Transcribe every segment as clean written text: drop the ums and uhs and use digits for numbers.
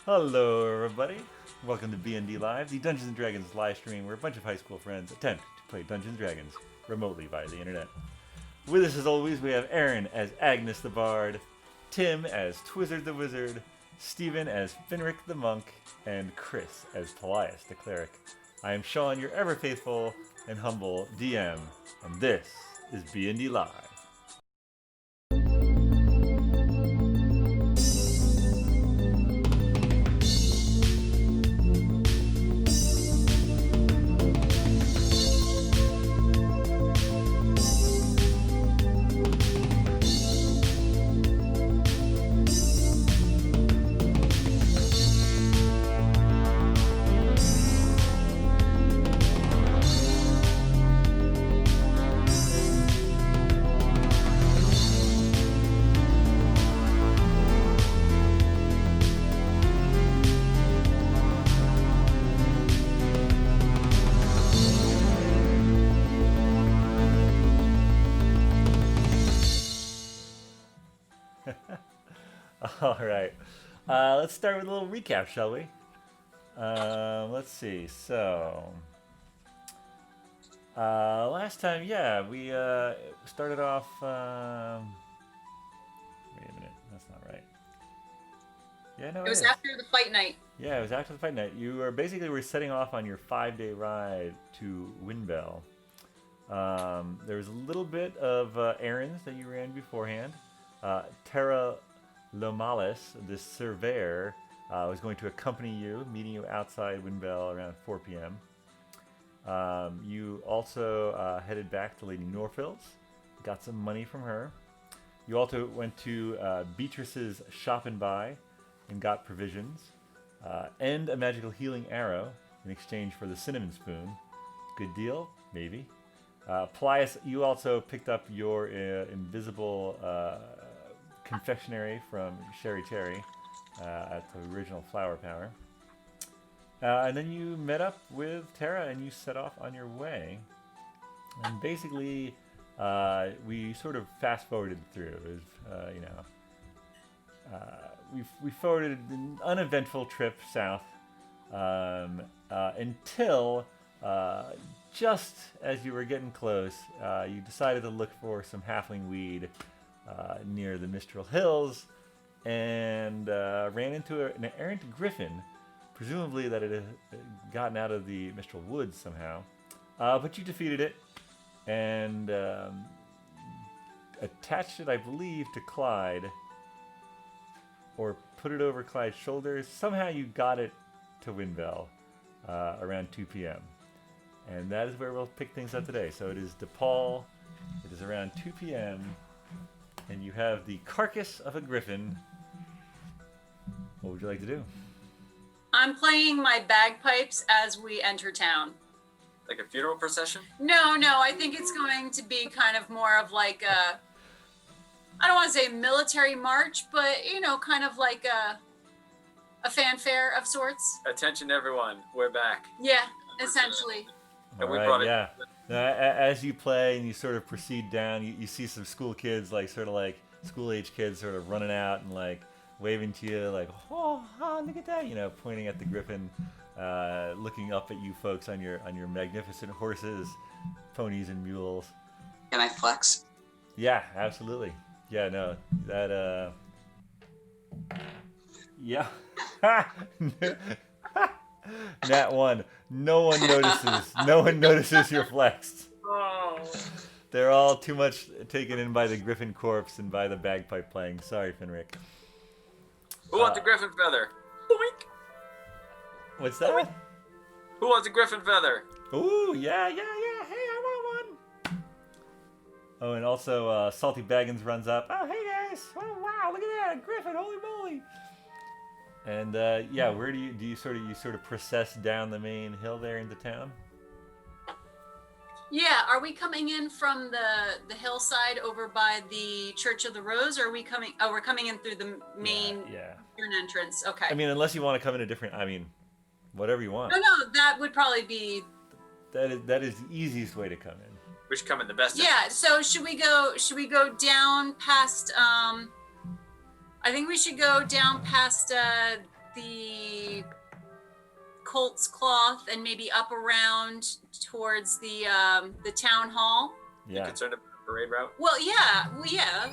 Hello, everybody. Welcome to BND Live, the Dungeons & Dragons live stream where a bunch of high school friends attempt to play Dungeons & Dragons remotely via the internet. With us, as always, we have Erin as Agnes the Bard, Tim as Twizzard the Wizard, Steven as Finric the Monk, and Chris as Paelias the Cleric. I am Shawn, your ever-faithful and humble DM, and this is BND Live. All right. Let's start with a little recap, shall we? Let's see. So, last time, yeah, we started off. Wait a minute, that's not right. Yeah, no, It was is. after the fight night. Yeah, it was after the fight night. You were basically setting off on your 5-day ride to Windbell. There was a little bit of errands that you ran beforehand. Terra Lomalis, this surveyor, was going to accompany you, meeting you outside Windbell around 4 p.m. You also headed back to Lady Norfield's, got some money from her. You also went to Beatrice's Shop and Buy and got provisions and a magical healing arrow in exchange for the cinnamon spoon. Good deal, maybe. Paelias, you also picked up your invisible confectionery from Sherry Cherry at the original Flower Power. And then you met up with Tara and you set off on your way. And basically, we sort of fast forwarded through. It was, we forwarded an uneventful trip south until just as you were getting close, you decided to look for some halfling weed near the Mistral Hills and ran into an errant griffin, presumably that it had gotten out of the Mistral Woods somehow. But you defeated it and attached it, I believe, to Clyde, or put it over Clyde's shoulders. Somehow you got it to Windbell around 2 p.m. And that is where we'll pick things up today. So it is DePaul. It is around 2 p.m. And you have the carcass of a griffin. What would you like to do? I'm playing my bagpipes as we enter town. Like a funeral procession? No, I think it's going to be kind of more of like a, I don't want to say military march, but, you know, kind of like a fanfare of sorts. Attention everyone, we're back. Yeah, essentially. And we All brought right, it. yeah. Now, as you play and you sort of proceed down, you see some school kids, like sort of like school-age kids, sort of running out and like waving to you, like, oh, look at that, you know, pointing at the griffin, looking up at you folks on your magnificent horses, ponies, and mules. Can I flex? Yeah, absolutely. Yeah, no, that yeah. Nat one. No one notices. No one notices you're flexed. Oh. They're all too much taken in by the griffin corpse and by the bagpipe playing. Sorry, Finric. Who wants a griffin feather? Boink. What's that? Who wants a griffin feather? Ooh, yeah. Hey, I want one. Oh, and also Salty Baggins runs up. Oh, hey guys. Oh, wow, look at that, a griffin. Holy moly. And yeah, where do you sort of process down the main hill there into town? Yeah, are we coming in from the hillside over by the Church of the Rose, or are we coming? Oh, we're coming in through the main entrance. Okay. I mean, unless you want to come in a different. I mean, whatever you want. No, that would probably be. That is the easiest way to come in. We should come in the best. Yeah. So should we go down past? I think we should go down past the colt's cloth and maybe up around towards the town hall. You Yeah. concerned about the parade route? Well, yeah,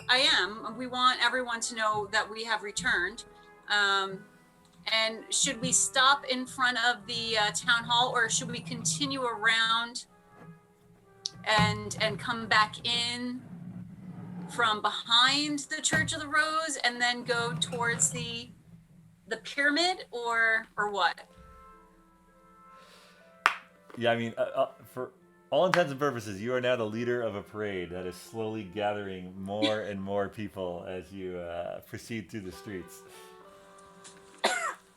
I am. We want everyone to know that we have returned. And should we stop in front of the town hall, or should we continue around and come back in from behind the Church of the Rose and then go towards the pyramid, or what? Yeah, I mean, for all intents and purposes, you are now the leader of a parade that is slowly gathering more and more people as you proceed through the streets.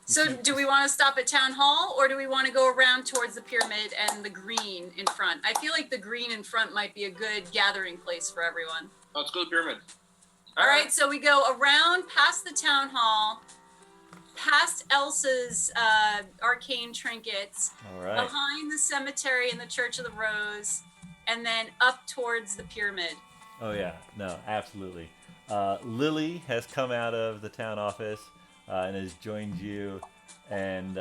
So do we want to stop at town hall, or do we want to go around towards the pyramid and the green in front? I feel like the green in front might be a good gathering place for everyone. Let's go to the pyramid. All right, so we go around past the town hall, past Elsa's arcane trinkets, All right. behind the cemetery and the Church of the Rose, and then up towards the pyramid. Oh yeah, no, absolutely. Lily has come out of the town office and has joined you, and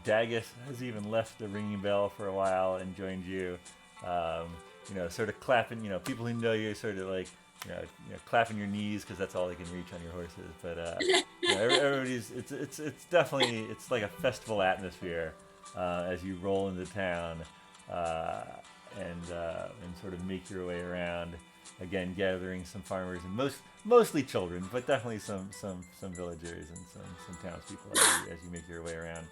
Dagus has even left the ringing bell for a while and joined you. Sort of clapping. People who know you sort of like, clapping your knees because that's all they can reach on your horses. But everybody's. It's definitely it's like a festival atmosphere as you roll into town and sort of make your way around. Again, gathering some farmers and mostly children, but definitely some villagers and some townspeople as you make your way around.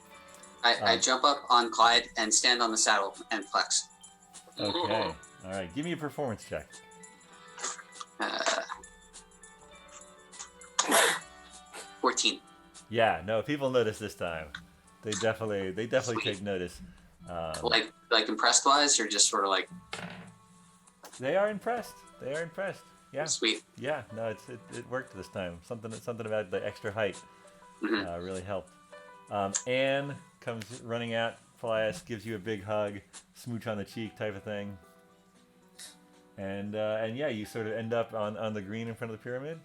I jump up on Clyde and stand on the saddle and flex. Okay. All right. Give me a performance check. 14. Yeah. No. People notice this time. They definitely take notice. Like impressed wise, or just sort of like. They are impressed. Yeah. Sweet. Yeah. No. It worked this time. Something about the extra height really helped. Anne comes running out. Paelias gives you a big hug, smooch on the cheek type of thing. And yeah, you sort of end up on the green in front of the pyramid.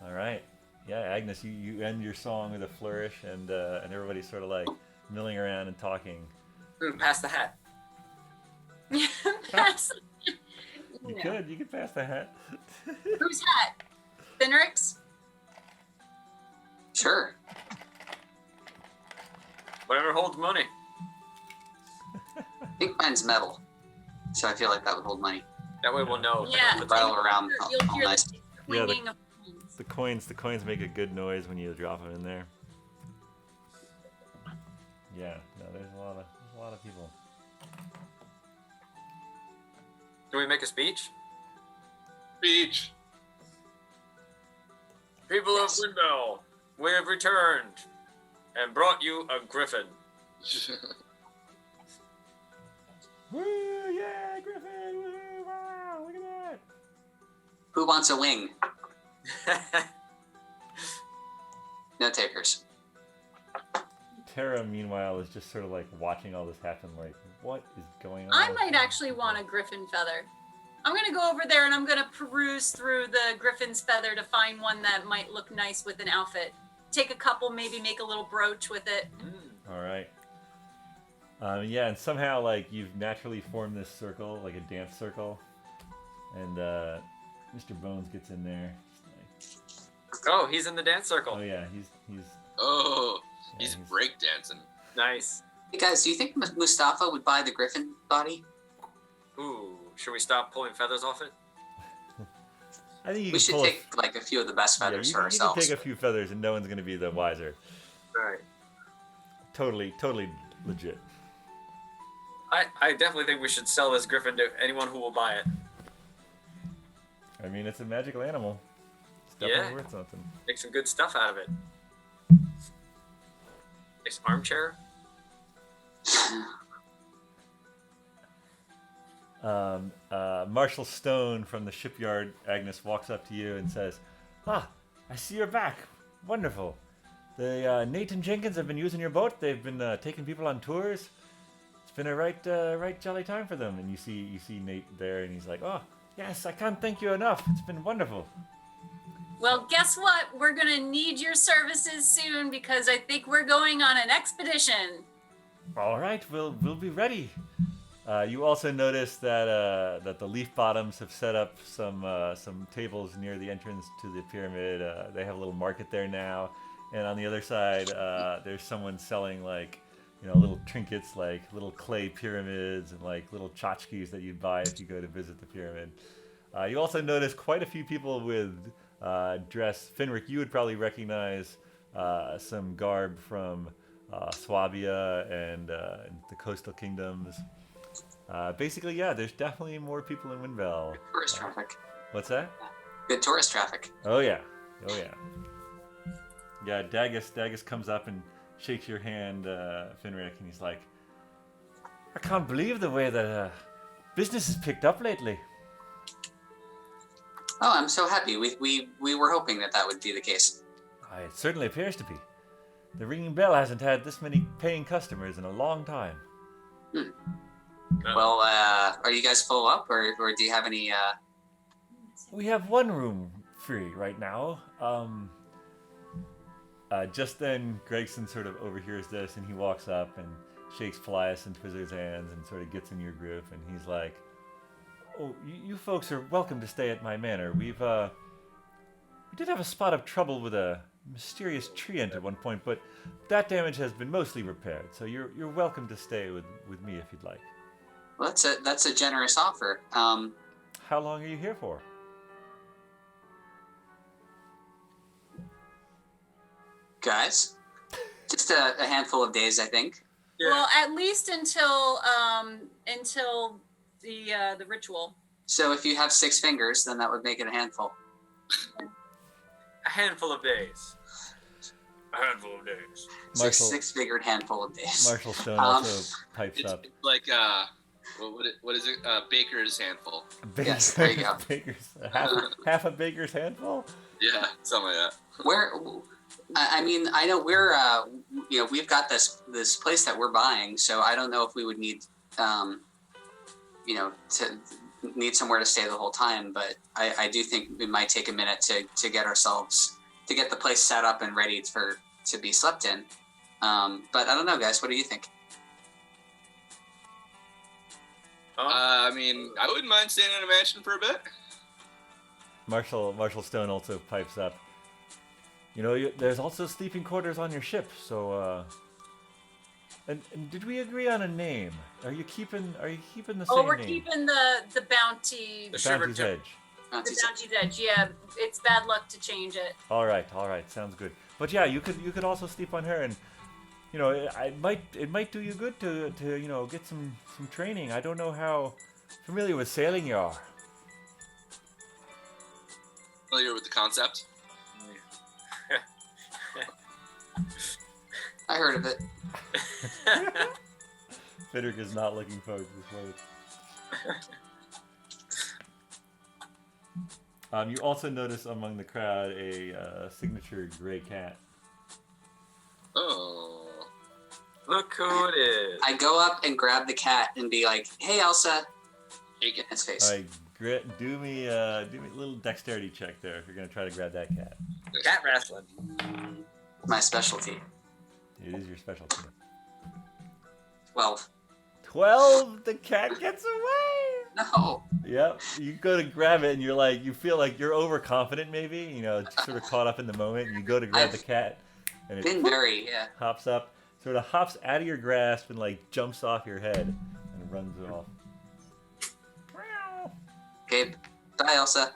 All right. Yeah, Agnes, you end your song with a flourish, and everybody's sort of like milling around and talking. Pass the hat. Pass. You could pass the hat. Whose hat? Finric's? Sure. Whatever holds money. I think mine's metal, so I feel like that would hold money. That way we'll know. Yeah. Rattle around You'll all hear nice. the Yeah, clinging of coins. The coins make a good noise when you drop them in there. Yeah, no, there's a lot of people. Do we make a speech? Speech. People of Windbell, we have returned and brought you a griffin. Woo! Yeah, Griffin! Woo! Wow! Look at that! Who wants a wing? No takers. Tara, meanwhile, is just sort of like watching all this happen. Like, what is going on? I might actually want a griffin feather. I'm going to go over there and I'm going to peruse through the griffin's feather to find one that might look nice with an outfit. Take a couple, maybe make a little brooch with it. All right. Yeah, and somehow like you've naturally formed this circle, like a dance circle, and Mr. Bones gets in there. Like, Oh, he's in the dance circle. oh yeah, he's Oh, yeah, he's breakdancing. Nice. Hey guys, do you think Mustafa would buy the griffin body? Ooh, should we stop pulling feathers off it? I think you We can should pull take like a few of the best feathers you for can ourselves. take a few feathers and no one's gonna be the wiser. Right. Totally legit. I definitely think we should sell this griffin to anyone who will buy it. I mean, it's a magical animal. It's definitely Yeah. worth something. Make some good stuff out of it. Nice armchair. Marshal Stone from the shipyard, Agnes, walks up to you and says, "Ah, I see you're back. Wonderful. The Nate and Jenkins have been using your boat. They've been taking people on tours. It's been a right jolly time for them." And you see Nate there, and he's like, "Oh, yes, I can't thank you enough. It's been wonderful." Well, guess what? We're gonna need your services soon because I think we're going on an expedition. All right, we'll be ready. You also notice that that the leaf bottoms have set up some tables near the entrance to the pyramid. They have a little market there now, and on the other side, there's someone selling like little trinkets like little clay pyramids and like little tchotchkes that you'd buy if you go to visit the pyramid. You also notice quite a few people with dress. Finric, you would probably recognize some garb from Swabia and the coastal kingdoms. Basically, yeah, there's definitely more people in Windbell. Tourist traffic. What's that? Good tourist traffic. Oh yeah, oh yeah. Yeah, Dagus comes up and shakes your hand, Finric, and he's like, "I can't believe the way that business has picked up lately." Oh, I'm so happy. We were hoping that would be the case. It certainly appears to be. The Ringing Bell hasn't had this many paying customers in a long time. Well, are you guys full up, or do you have any? We have one room free right now. Just then, Gregson sort of overhears this, and he walks up and shakes Paelias and Twizzler's hands and sort of gets in your group, and he's like, "Oh, you folks are welcome to stay at my manor. We did have a spot of trouble with a mysterious treant at one point, but that damage has been mostly repaired. So you're welcome to stay with me if you'd like." Well, that's a generous offer. How long are you here for? Guys, just a handful of days, I think. Yeah. Well, at least until the ritual. So if you have 6 fingers, then that would make it a handful. A handful of days. A handful of days. Marshall, 6-fingered handful of days. Marshall Stone also pipes up. It's like what is it? Baker's handful. Yes, there you go. Baker's, half a baker's handful? Yeah, something like that. Where, I mean, I know we're, we've got this place that we're buying, so I don't know if we would need, to need somewhere to stay the whole time. But I do think it might take a minute to get the place set up and ready to be slept in. But I don't know, guys. What do you think? I mean, I wouldn't mind staying in a mansion for a bit. Marshall Stone also pipes up. There's also sleeping quarters on your ship, so and did we agree on a name? Are you keeping the same name? Oh, we're keeping the bounty. The Bounty's Shiver Edge. The Bounty's Edge. Yeah, it's bad luck to change it. All right, sounds good. But yeah, you could also sleep on her, and it might do you good to get some training. I don't know how familiar with sailing you are. Familiar with the concept? I heard of it. Finric is not looking forward to this word. You also notice among the crowd a signature gray cat. Oh. Look who it is. I go up and grab the cat and be like, "Hey, Elsa!" Shake it. in his face. All right, do me a little dexterity check there if you're gonna try to grab that cat. Cat wrestling. My specialty. It is your specialty. 12. 12. The cat gets away. No. Yep. You go to grab it and you feel like you're overconfident maybe, sort of caught up in the moment. And you go to grab the cat and it Been very, yeah. hops up, sort of hops out of your grasp and jumps off your head and runs off. Okay. Bye, Elsa.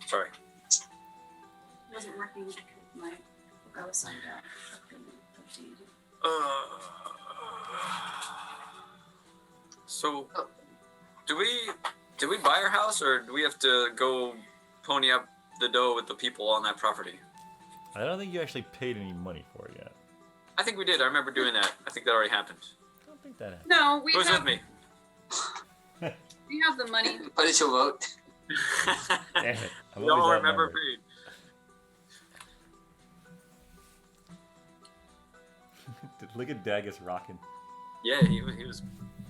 Sorry. It wasn't working with my book I was signed out. So, do we buy our house, or do we have to go pony up the dough with the people on that property? I don't think you actually paid any money for it yet. I think we did. I remember doing that. I think that already happened. I don't think that happened. No, we Who's have with me? we have the money. Put it to a vote. Damn it. I'm Don't always remember outnumbered. me. Look at Dagus rocking. Yeah, he was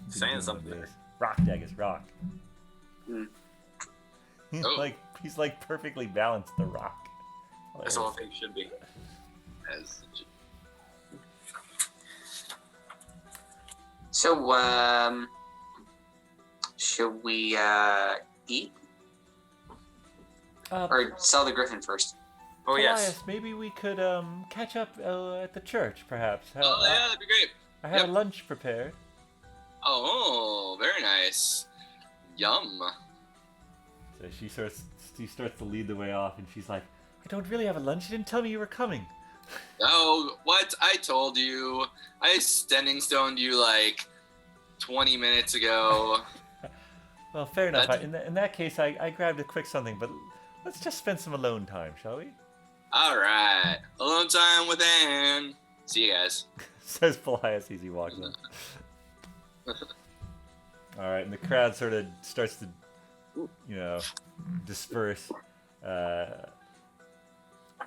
saying Doing something. this. Rock, Daggis, rock. Hmm. Oh. He's like perfectly balanced the rock. That's all things should be. As- So, should we eat or sell the griffin first? Oh yes. Paelias, maybe we could catch up at the church, perhaps. Oh yeah, that'd be great. I have Yep. a lunch prepared. Oh, very nice. Yum. So she starts to lead the way off, and she's like, "I don't really have a lunch. You didn't tell me you were coming." Oh, what? I told you. I standing stoned you like 20 minutes ago. Well, fair enough. That's- In that case, I grabbed a quick something, but let's just spend some alone time, shall we? All right. Alone time with Anne. See you guys. Says Paelias as he walks in. All right, and the crowd sort of starts to, disperse.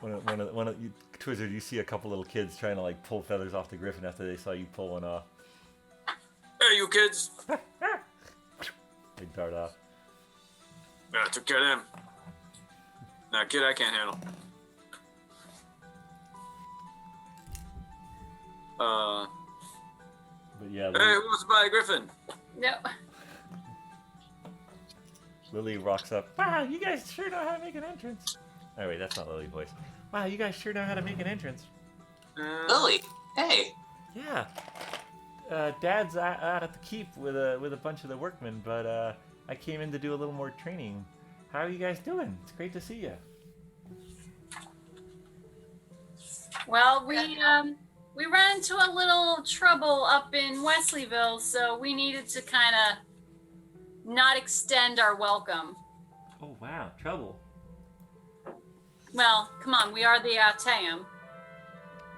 One of you, Twizzard, you see a couple little kids trying to like pull feathers off the griffin after they saw you pull one off. Hey, you kids. They dart off. Yeah, I took care of them. Nah, kid, I can't handle. But yeah, Hey, who wants to buy a griffin? No. Lily rocks up. Wow, you guys sure know how to make an entrance. Oh wait, that's not Lily's voice. Wow, you guys sure know how to make an entrance. Lily, hey. Yeah. Dad's out at the keep with a bunch of the workmen, but I came in to do a little more training. How are you guys doing? It's great to see you. Well, we ran into a little trouble up in Wesleyville, so we needed to kind of not extend our welcome. Oh wow, trouble. Well, come on, we are the Ateum.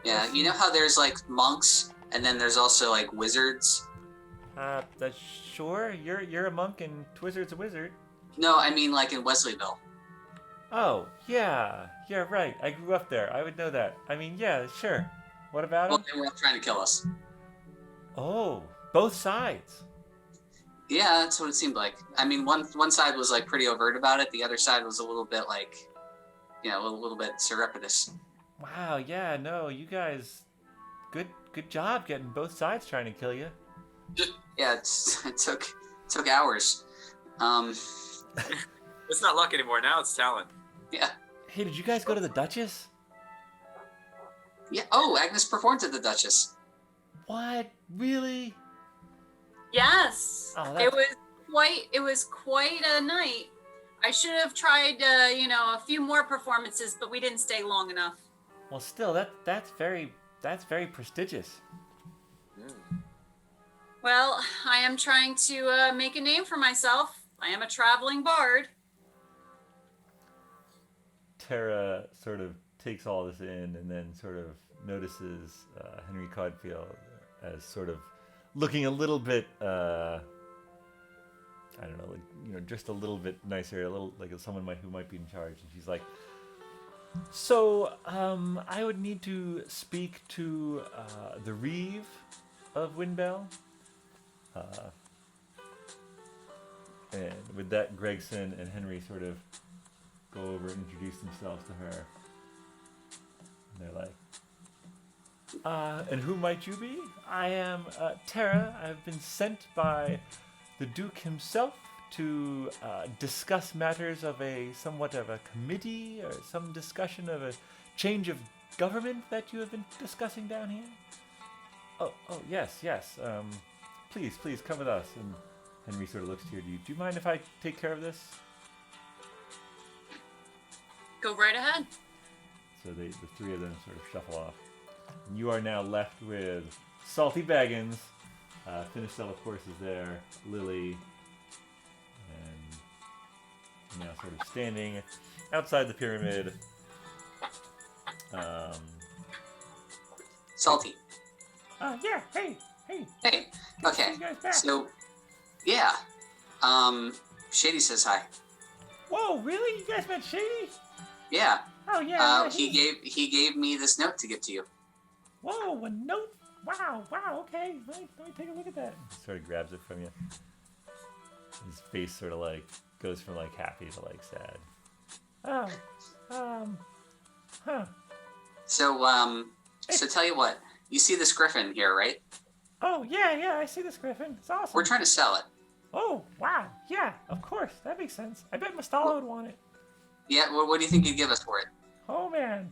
Yeah, you know how there's like monks and then there's also like wizards? That's sure. You're a monk and Twizzard's a wizard. No, I mean like in Wesleyville. Oh, yeah. Yeah, right. I grew up there. I would know that. I mean, yeah, sure. What about Well, him? they were all trying to kill us. Oh, both sides. Yeah, that's what it seemed like. I mean, one side was like pretty overt about it. The other side was a little bit like, a little bit surreptitious. Wow, yeah, no, you guys, good job getting both sides trying to kill you. Yeah, it took hours. It's not luck anymore. Now it's talent. Yeah. Hey, did you guys go to the Duchess? Yeah. Oh, Agnes performed at the Duchess. What? Really? Yes. Oh, it was quite a night. I should have tried, a few more performances, but we didn't stay long enough. Well, still, that's very prestigious. Well, I am trying to make a name for myself. I am a traveling bard. Tara sort of takes all this in and then sort of notices Henry Codfield as sort of looking a little bit, I don't know, like, just a little bit nicer, a little like someone who might be in charge. And she's like, so, I would need to speak to the Reeve of Windbell. And with that, Gregson and Henry sort of go over and introduce themselves to her. And they're like, and who might you be? I am Tara. I've been sent by the Duke himself to discuss matters of somewhat of a committee or some discussion of a change of government that you have been discussing down here. Oh, yes. Please come with us. And Henry sort of looks to you. Do you mind if I take care of this? Go right ahead. So the three of them sort of shuffle off. And you are now left with Salty Baggins. Finistell, of course, is there. Lily. And now sort of standing outside the pyramid. Salty. Yeah, hey. Hey. Good to Okay. see you guys back. So, yeah. Shady says hi. Whoa, really? You guys met Shady? Yeah. Oh, yeah. He gave me this note to give to you. Whoa, a note? Wow, okay. Let me take a look at that. Sort of grabs it from you. His face sort of like goes from like happy to like sad. Oh, huh. So tell you what, you see this griffin here, right? Oh, yeah, I see this griffin. It's awesome. We're trying to sell it. Oh, wow. Yeah, of course. That makes sense. I bet Mastala would want it. Yeah, what do you think you'd give us for it? Oh, man.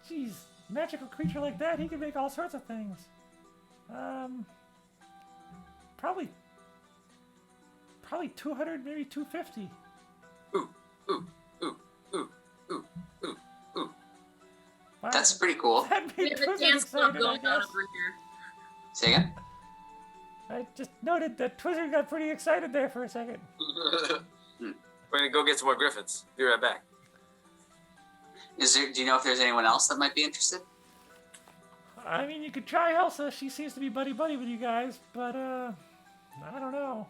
Geez. Magical creature like that, he could make all sorts of things. Probably 200, maybe 250. Ooh. Wow. That's pretty cool. That We made have a Twizzler dance club excited, I going on guess. over here. Say again? I just noted that Twizzler got pretty excited there for a second. We're gonna go get some more griffins. Be right back. Do you know if there's anyone else that might be interested? I mean, you could try Elsa. She seems to be buddy-buddy with you guys, but, I don't know.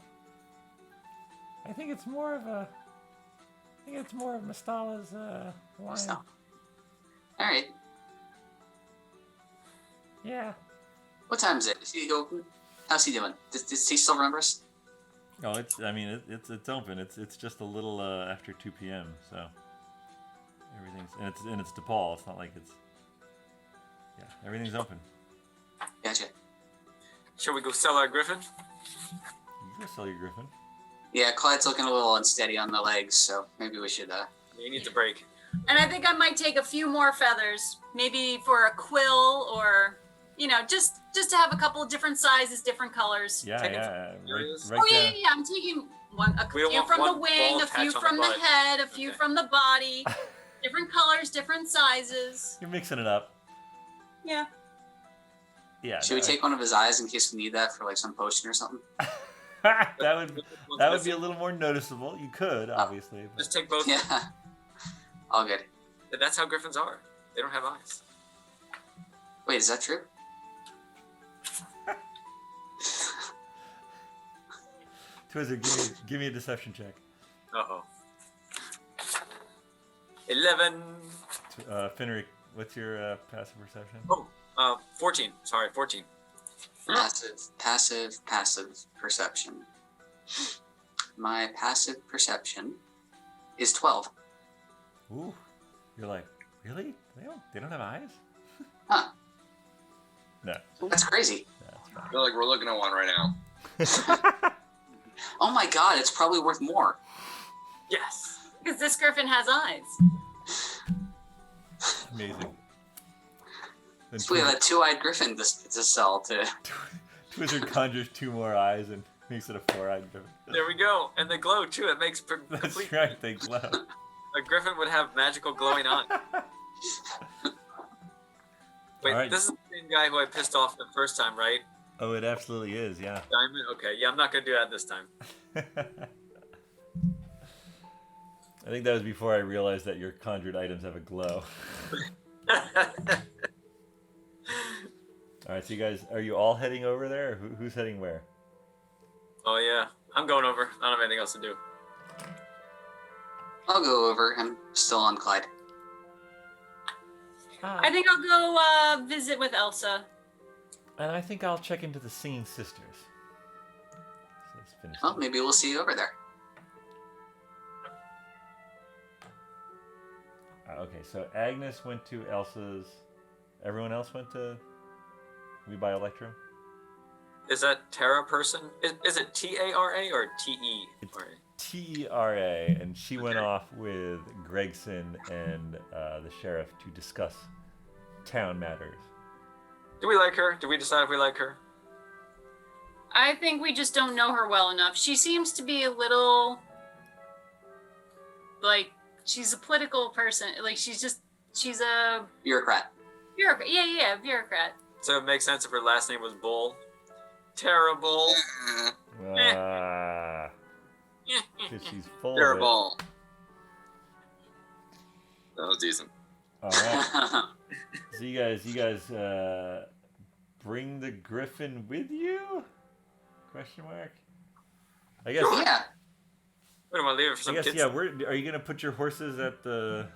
I think it's more of Mastala's, line. So, all right. Yeah. What time is it? Is he open? How's he doing? Does he still remember us? Oh, it's open. It's just a little, after 2 p.m., so. Everything's, it's DePaul. It's not like it's, yeah, everything's open. Gotcha. Shall we go sell our griffin? You go sell your griffin. Yeah, Clyde's looking a little unsteady on the legs, so maybe we should, You need to break. And I think I might take a few more feathers, maybe for a quill or, just to have a couple of different sizes, different colors. Yeah, Take it yeah. from areas. Right Oh yeah, down. yeah. I'm taking a We don't few want from the one wing, bald a few patch on from the the butt. head, a few Okay. from the body. Different colors, different sizes. You're mixing it up. Yeah. Yeah. should we take one of his eyes in case we need that for like some potion or something? that would be a little more noticeable. You could, obviously. But... Just take both. Yeah. All good. That's how griffins are. They don't have eyes. Wait, is that true? Twizzler, give me a deception check. Uh-oh. 11. Finric, what's your passive perception? 14. Sorry, 14. Passive perception. My passive perception is 12. Ooh, you're like, really? They don't have eyes? Huh. No, That's crazy. that's I fine. feel like we're looking at one right now. Oh my god, it's probably worth more. Yes. Because this griffin has eyes. Amazing. Then So we have a two-eyed griffin to sell to. Twizzler conjures 2 more eyes and makes it a 4-eyed griffin. There we go. And they glow too. It makes That's complete. right, they glow. A griffin would have magical glowing eyes. Wait, Alright. this is the same guy who I pissed off the first time, right? Oh, it absolutely is, yeah. Diamond? Okay, yeah, I'm not gonna do that this time. I think that was before I realized that your conjured items have a glow. Alright, so you guys, are you all heading over there? Or who's heading where? Oh yeah, I'm going over. I don't have anything else to do. I'll go over. I'm still on Clyde. I think I'll go visit with Elsa. And I think I'll check into the Singing Sisters. So let's finish Well, that. maybe we'll see you over there. Okay, so Agnes went to Elsa's. Everyone else went to We Buy Electrum? Is that Tara person? Is it T-A-R-A or T-E-R-A? T-E-R-A, and she went Okay. off with Gregson and the sheriff to discuss town matters. Do we like her? Do we decide if we like her? I think we just don't know her well enough. She seems to be a little like she's a political person. Like she's a Bureaucrat. bureaucrat. Yeah, bureaucrat. So it makes sense if her last name was Bull. Terrible. Ah, 'cause she's full You're of a it. ball. That was decent. All right. So you guys bring the griffin with you? Question mark. I guess. Yeah. We don't want to leave it for I some guess kids. yeah. Are you gonna put your horses at the?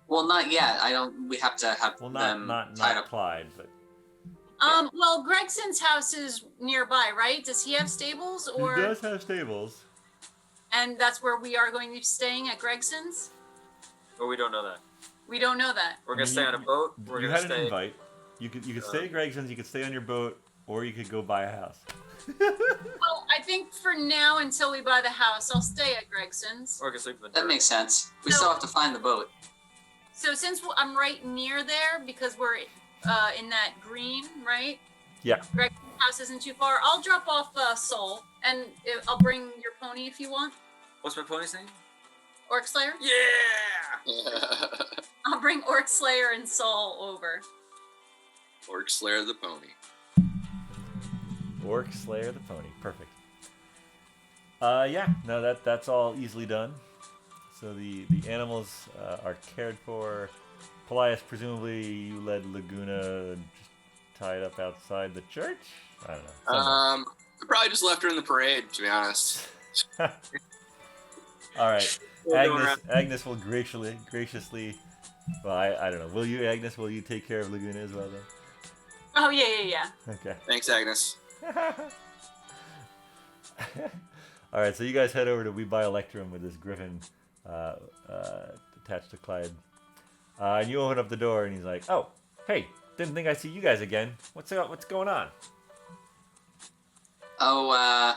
Well, not yet. I don't. We have to have Well, them not tied up. Clyde, but Well, Gregson's house is nearby, right? Does he have stables or? He does have stables. And that's where we are going to be staying at Gregson's? But we don't know that. We don't know that. We're gonna stay on a boat. We're You gonna had an stay. invite. You could stay at Gregson's. You could stay on your boat, or you could go buy a house. Well, I think for now, until we buy the house, I'll stay at Gregson's. We're gonna sleep in the That dirt. makes sense. We So- still have to find the boat. So since I'm right near there, because we're in that green, right? Yeah. Gregson's house isn't too far. I'll drop off Soul, and I'll bring your pony if you want. What's my pony's name? Orc Slayer? Yeah. I'll bring Orc Slayer and Soul over. Orc Slayer the pony. Orc Slayer the pony. Perfect. Yeah. No, that's all easily done. So the animals are cared for. Paelias, presumably you led Laguna just tied up outside the church? I don't know. I probably just left her in the parade, to be honest. All right. We're going Agnes will graciously. Well, I don't know. Will you, Agnes? Will you take care of Laguna as well then? Oh, yeah. Okay. Thanks, Agnes. All right. So you guys head over to We Buy Electrum with this griffin attached to Clyde. And you open up the door, and he's like, "Oh, hey, didn't think I'd see you guys again. What's going on?" Oh,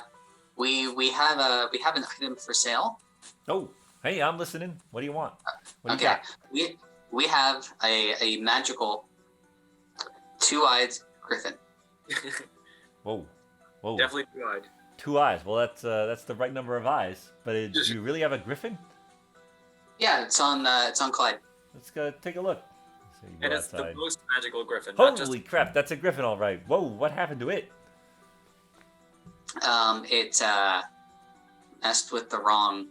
we have an item for sale. Oh, hey, I'm listening. What do you want? What do you Okay, got? we have a magical two-eyed griffin. Whoa. Definitely two-eyed. 2 eyes. Well, that's the right number of eyes. But do you really have a griffin? Yeah, it's on Clyde. Let's go take a look. So you go And it's outside. the most magical griffin. Not just Holy crap, that's a griffin, all right. Whoa, what happened to it? It messed with the wrong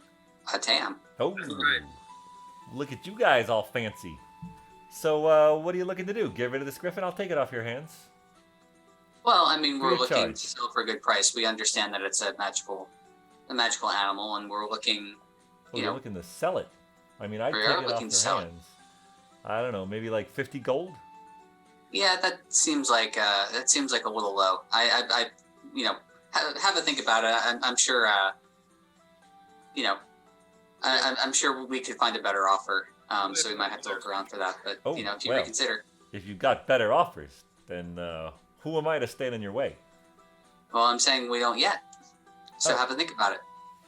tam. Oh, That's right. look at you guys all fancy. So, what are you looking to do? Get rid of this griffin? I'll take it off your hands. Well, I mean, we're Free of looking charge. to sell for a good price. We understand that it's a magical animal, and we're looking. Well, you're looking to sell it. I mean, I'd We take are it off looking to your sell it. hands. I don't know, maybe like 50 gold? Yeah, that seems like a little low. I have a think about it. I'm sure. I'm sure we could find a better offer. So we might have to look around for that. But Oh, if you well. reconsider. If you've got better offers, then who am I to stand in your way? Well, I'm saying we don't yet. So Oh. have a think about it.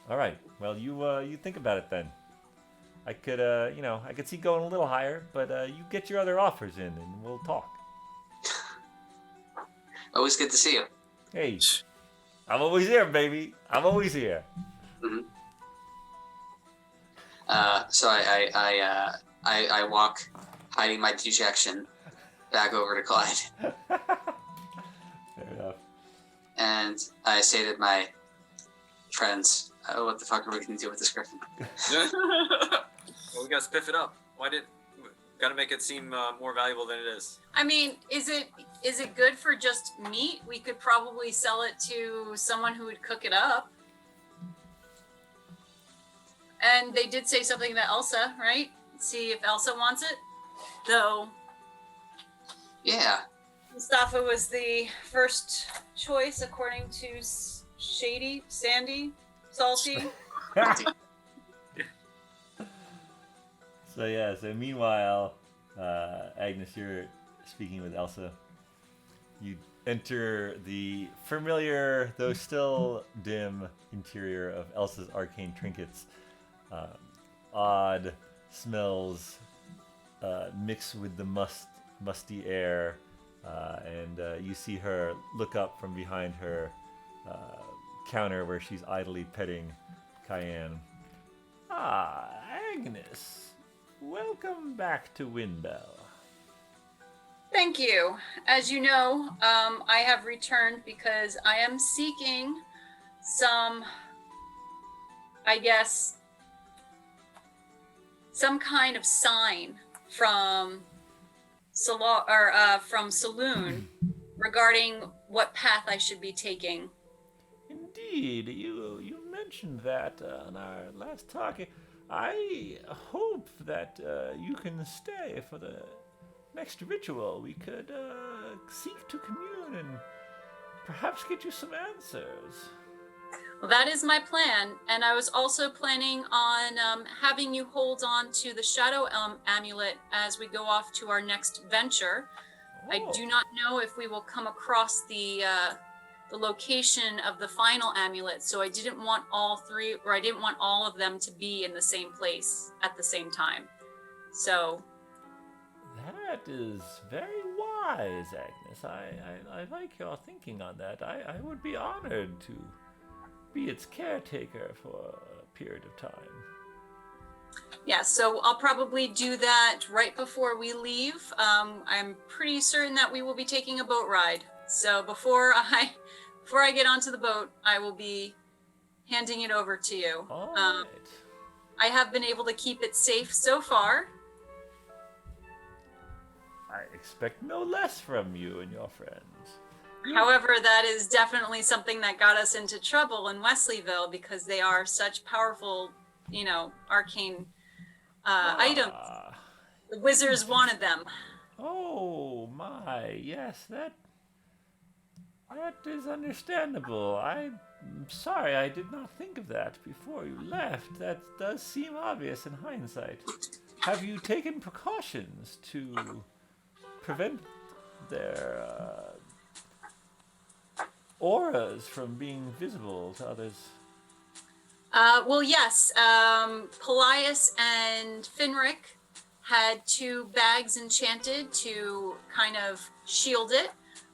All right. Well, you think about it then. I could I could see going a little higher, but you get your other offers in, and we'll talk. Always good to see you. Hey, I'm always here, baby. I'm always here. So I walk, hiding my dejection, back over to Clyde, Fair enough. and I say to my friends, "What the fuck are we gonna do with this griffin?" Well, we gotta spiff it up. Gotta make it seem more valuable than it is. I mean, is it good for just meat? We could probably sell it to someone who would cook it up. And they did say something about Elsa, right? See if Elsa wants it. Though Yeah. Mustafa was the first choice according to Shady, Sandy, Salty. So meanwhile, Agnes, you're speaking with Elsa. You enter the familiar, though still dim, interior of Elsa's arcane trinkets. Odd smells mixed with the musty air, and you see her look up from behind her counter where she's idly petting Cayenne. Ah, Agnes, welcome back to Windbell. Thank you. As you know, I have returned because I am seeking some, I guess, some kind of sign from Saloon regarding what path I should be taking. Indeed, you mentioned that on our last talk. I hope that you can stay for the next ritual. We could seek to commune and perhaps get you some answers. Well, that is my plan, and I was also planning on having you hold on to the Shadow Amulet as we go off to our next venture. I do not know if we will come across the location of the final amulet, so I didn't want all three, or I didn't want all of them to be in the same place at the same time. So That is very wise, Agnes. I like your thinking on that. I would be honored to be its caretaker for a period of time. yeah, so I'll probably do that right before we leave. I'm pretty certain that we will be taking a boat ride. So before I get onto the boat, I will be handing it over to you. All right. I have been able to keep it safe so far. I expect no less from you and your friends. However, that is definitely something that got us into trouble in Wesleyville because they are such powerful, arcane items. The wizards wanted them. Oh my, yes, that is understandable. I'm sorry I did not think of that before you left. That does seem obvious in hindsight. Have you taken precautions to prevent their auras from being visible to others? Well, yes. Paelias and Finric had 2 bags enchanted to kind of shield it.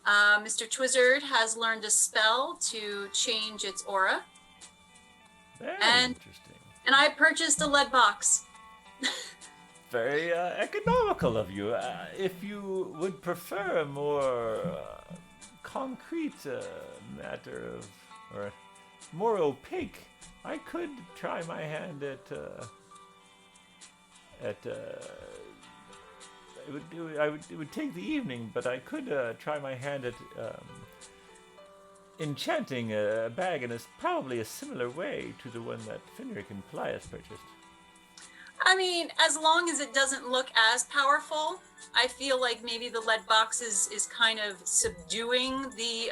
Mr. Twizzard has learned a spell to change its aura. Very And- interesting. And I purchased a lead box. Very economical of you. If you would prefer a more concrete matter of, or more opaque, I could try my hand at it would take the evening, but I could try my hand at enchanting a bag in probably a similar way to the one that Finric and Paelias purchased. I mean, as long as it doesn't look as powerful, I feel like maybe the lead box is kind of subduing the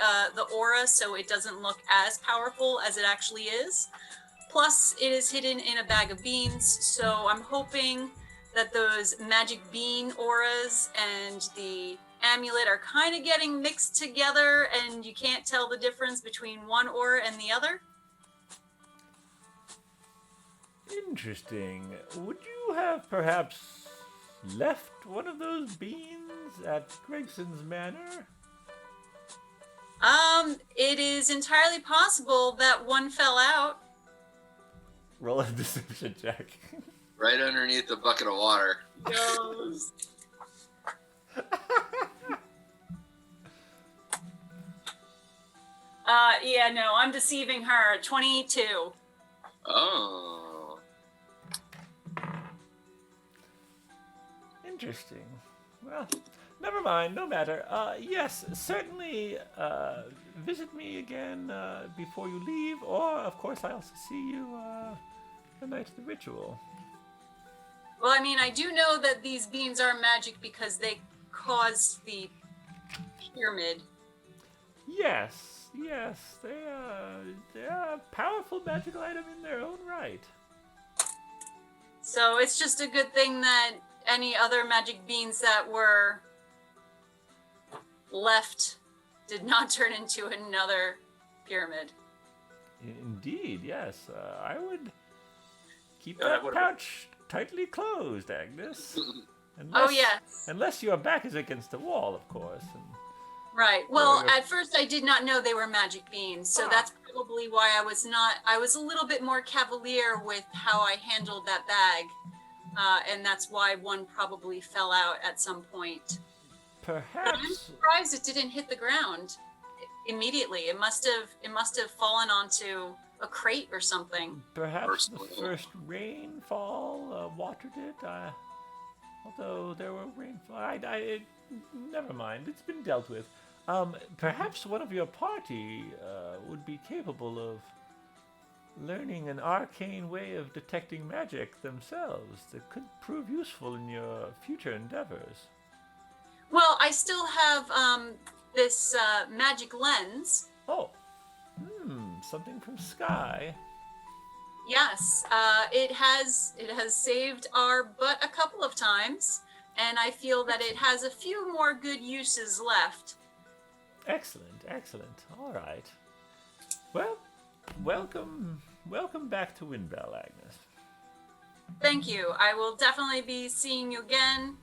aura, so it doesn't look as powerful as it actually is. Plus, it is hidden in a bag of beans, so I'm hoping that those magic bean auras and the amulet are kind of getting mixed together, and you can't tell the difference between one aura and the other. Interesting. Would you have perhaps left one of those beans at Gregson's manor? It is entirely possible that one fell out. Roll a deception check. Right underneath the bucket of water. Goes. Yeah, no, I'm deceiving her. 22. Oh. Interesting. Well, never mind, no matter. Yes, certainly visit me again before you leave, or, of course, I also see you the night of the ritual. Well, I mean, I do know that these beans are magic because they caused the pyramid. Yes, they are a powerful magical item in their own right. So it's just a good thing that any other magic beans that were left did not turn into another pyramid. Indeed, yes. I would keep Yeah, that that would've pouch tightly closed, Agnes. Oh, yes. Unless your back is against the wall, of course. And Right. Well, yeah. at first I did not know they were magic beans, so Ah. that's probably why I was a little bit more cavalier with how I handled that bag. And that's why one probably fell out at some point. But I'm perhaps surprised it didn't hit the ground immediately. It must have fallen onto a crate or something. Perhaps the Personally. first rainfall watered it. Although there were rainfall, never mind. It's been dealt with. Perhaps one of your party would be capable of learning an arcane way of detecting magic themselves that could prove useful in your future endeavors. Well, I still have this magic lens. Oh. Something from Skye. Yes, it has saved our butt a couple of times, and I feel that it has a few more good uses left. Excellent, excellent. All right. Well, welcome back to Windbell, Agnes. Thank you. I will definitely be seeing you again.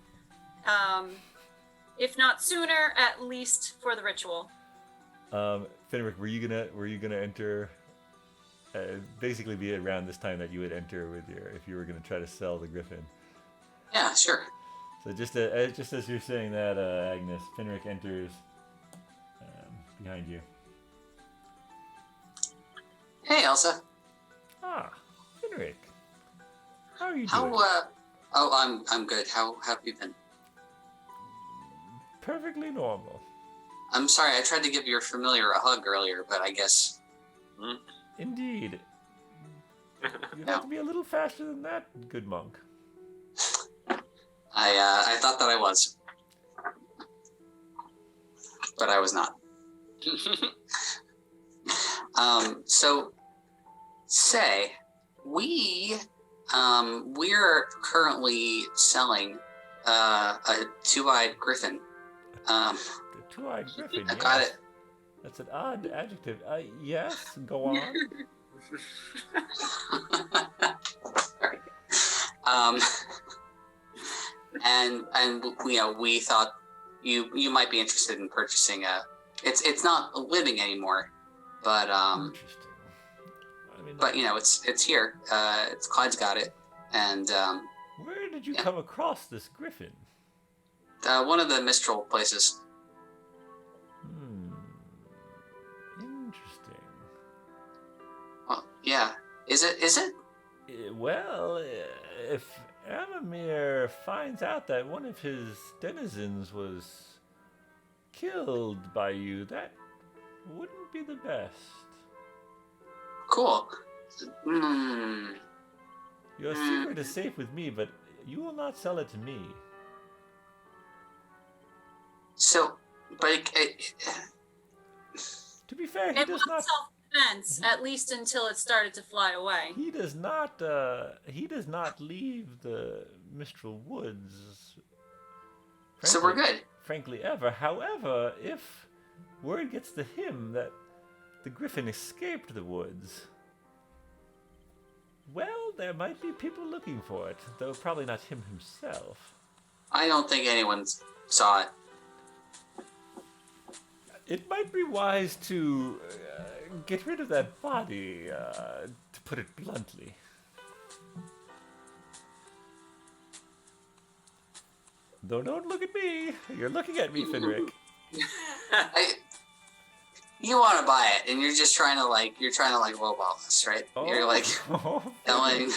If not sooner, at least for the ritual. Finric, were you gonna enter? Basically, be around this time that you would enter with if you were gonna try to sell the griffin. Yeah, sure. So just as you're saying that, Agnes, Finric enters behind you. Hey, Elsa. Ah, Finric. How are you How? doing? I'm good. How have you been? Perfectly normal. I'm sorry. I tried to give your familiar a hug earlier, but I guess. Indeed. You No. have to be a little faster than that, good monk. I thought that I was, but I was not. So, we're currently selling a two-eyed griffin. The two-eyed griffin. I got Yes. it. That's an odd adjective. Yes, go on. Sorry. And we thought you might be interested in purchasing a. It's not living anymore, but Interesting. I mean, but it's here. It's Clyde's got it, and where did you yeah. come across this griffin? one of the Mistral places. Interesting. Well, yeah. Is it? Well, if Amamir finds out that one of his denizens was killed by you, that wouldn't be the best. Cool. Your secret is safe with me, but you will not sell it to me. So, but To be fair, he It does was not. self-defense, at least until it started to fly away. He does not. He does not leave the Mistral Woods. so we're good. Frankly, ever. However, if word gets to him that the griffin escaped the woods, well, there might be people looking for it, though probably not him himself. I don't think anyone saw it. It might be wise to get rid of that body, to put it bluntly. Though don't look at me. You're looking at me, Finric. You want to buy it, and you're just trying to lowball us, right? You're like telling.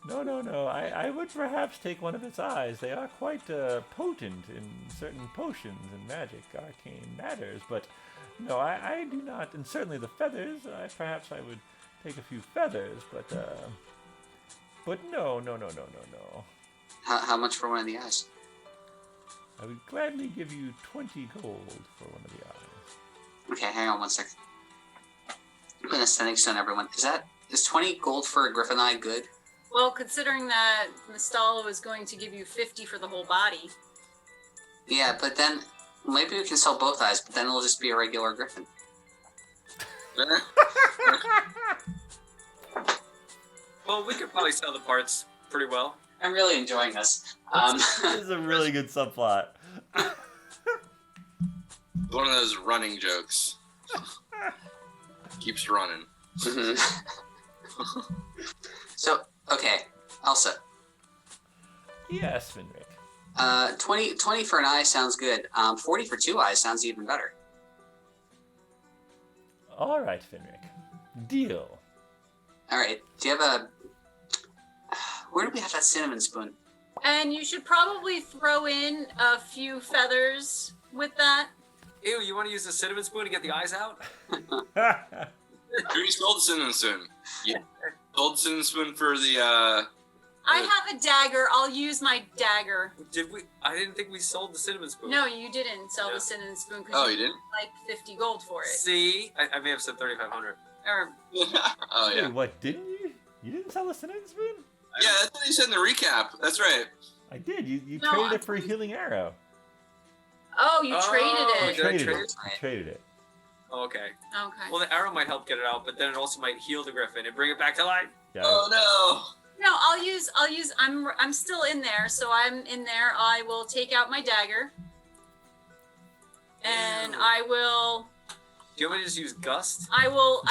No. I would perhaps take one of its eyes. They are quite potent in certain potions and magic, arcane matters. But no, I do not. And certainly the feathers. Perhaps I would take a few feathers, but no. How much for one of the eyes? I would gladly give you 20 gold for one of the eyes. Okay, hang on 1 second. I'm gonna sending stone everyone. Is 20 gold for a griffin eye good? Well, considering that Mistala was going to give you 50 for the whole body. Yeah, but then maybe we can sell both eyes, but then it'll just be a regular griffin. Well, we could probably sell the parts pretty well. I'm really enjoying this. This is a really good subplot. One of those running jokes. Keeps running. So, okay, Elsa. Yes, Finric. 20 for an eye sounds good. 40 for 2 eyes sounds even better. All right, Finric. Deal. All right. Do you have where do we have that cinnamon spoon? And you should probably throw in a few feathers with that. Ew, you want to use the cinnamon spoon to get the eyes out? Who sold the cinnamon spoon? You sold the cinnamon spoon for the I have a dagger. I'll use my dagger. Did we? I didn't think we sold the cinnamon spoon. No, you didn't sell Yeah. the cinnamon spoon Oh, because you didn't? like 50 gold for it. See, I may have said 3,500. Or Oh yeah. Wait, what? Didn't you? You didn't sell the cinnamon spoon? Yeah, that's what he said in the recap. That's right. I did. You No, traded I it for a healing arrow. oh, you Oh, traded You Did I it. traded trade it. it? You traded it. Oh, okay. Okay. Well, the arrow might help get it out, but then it also might heal the griffin and bring it back to life. Yeah. Oh No, I'll use. I'm still in there, so I'm in there. I will take out my dagger, and Ew. I will. Do you want me to just use gust? I will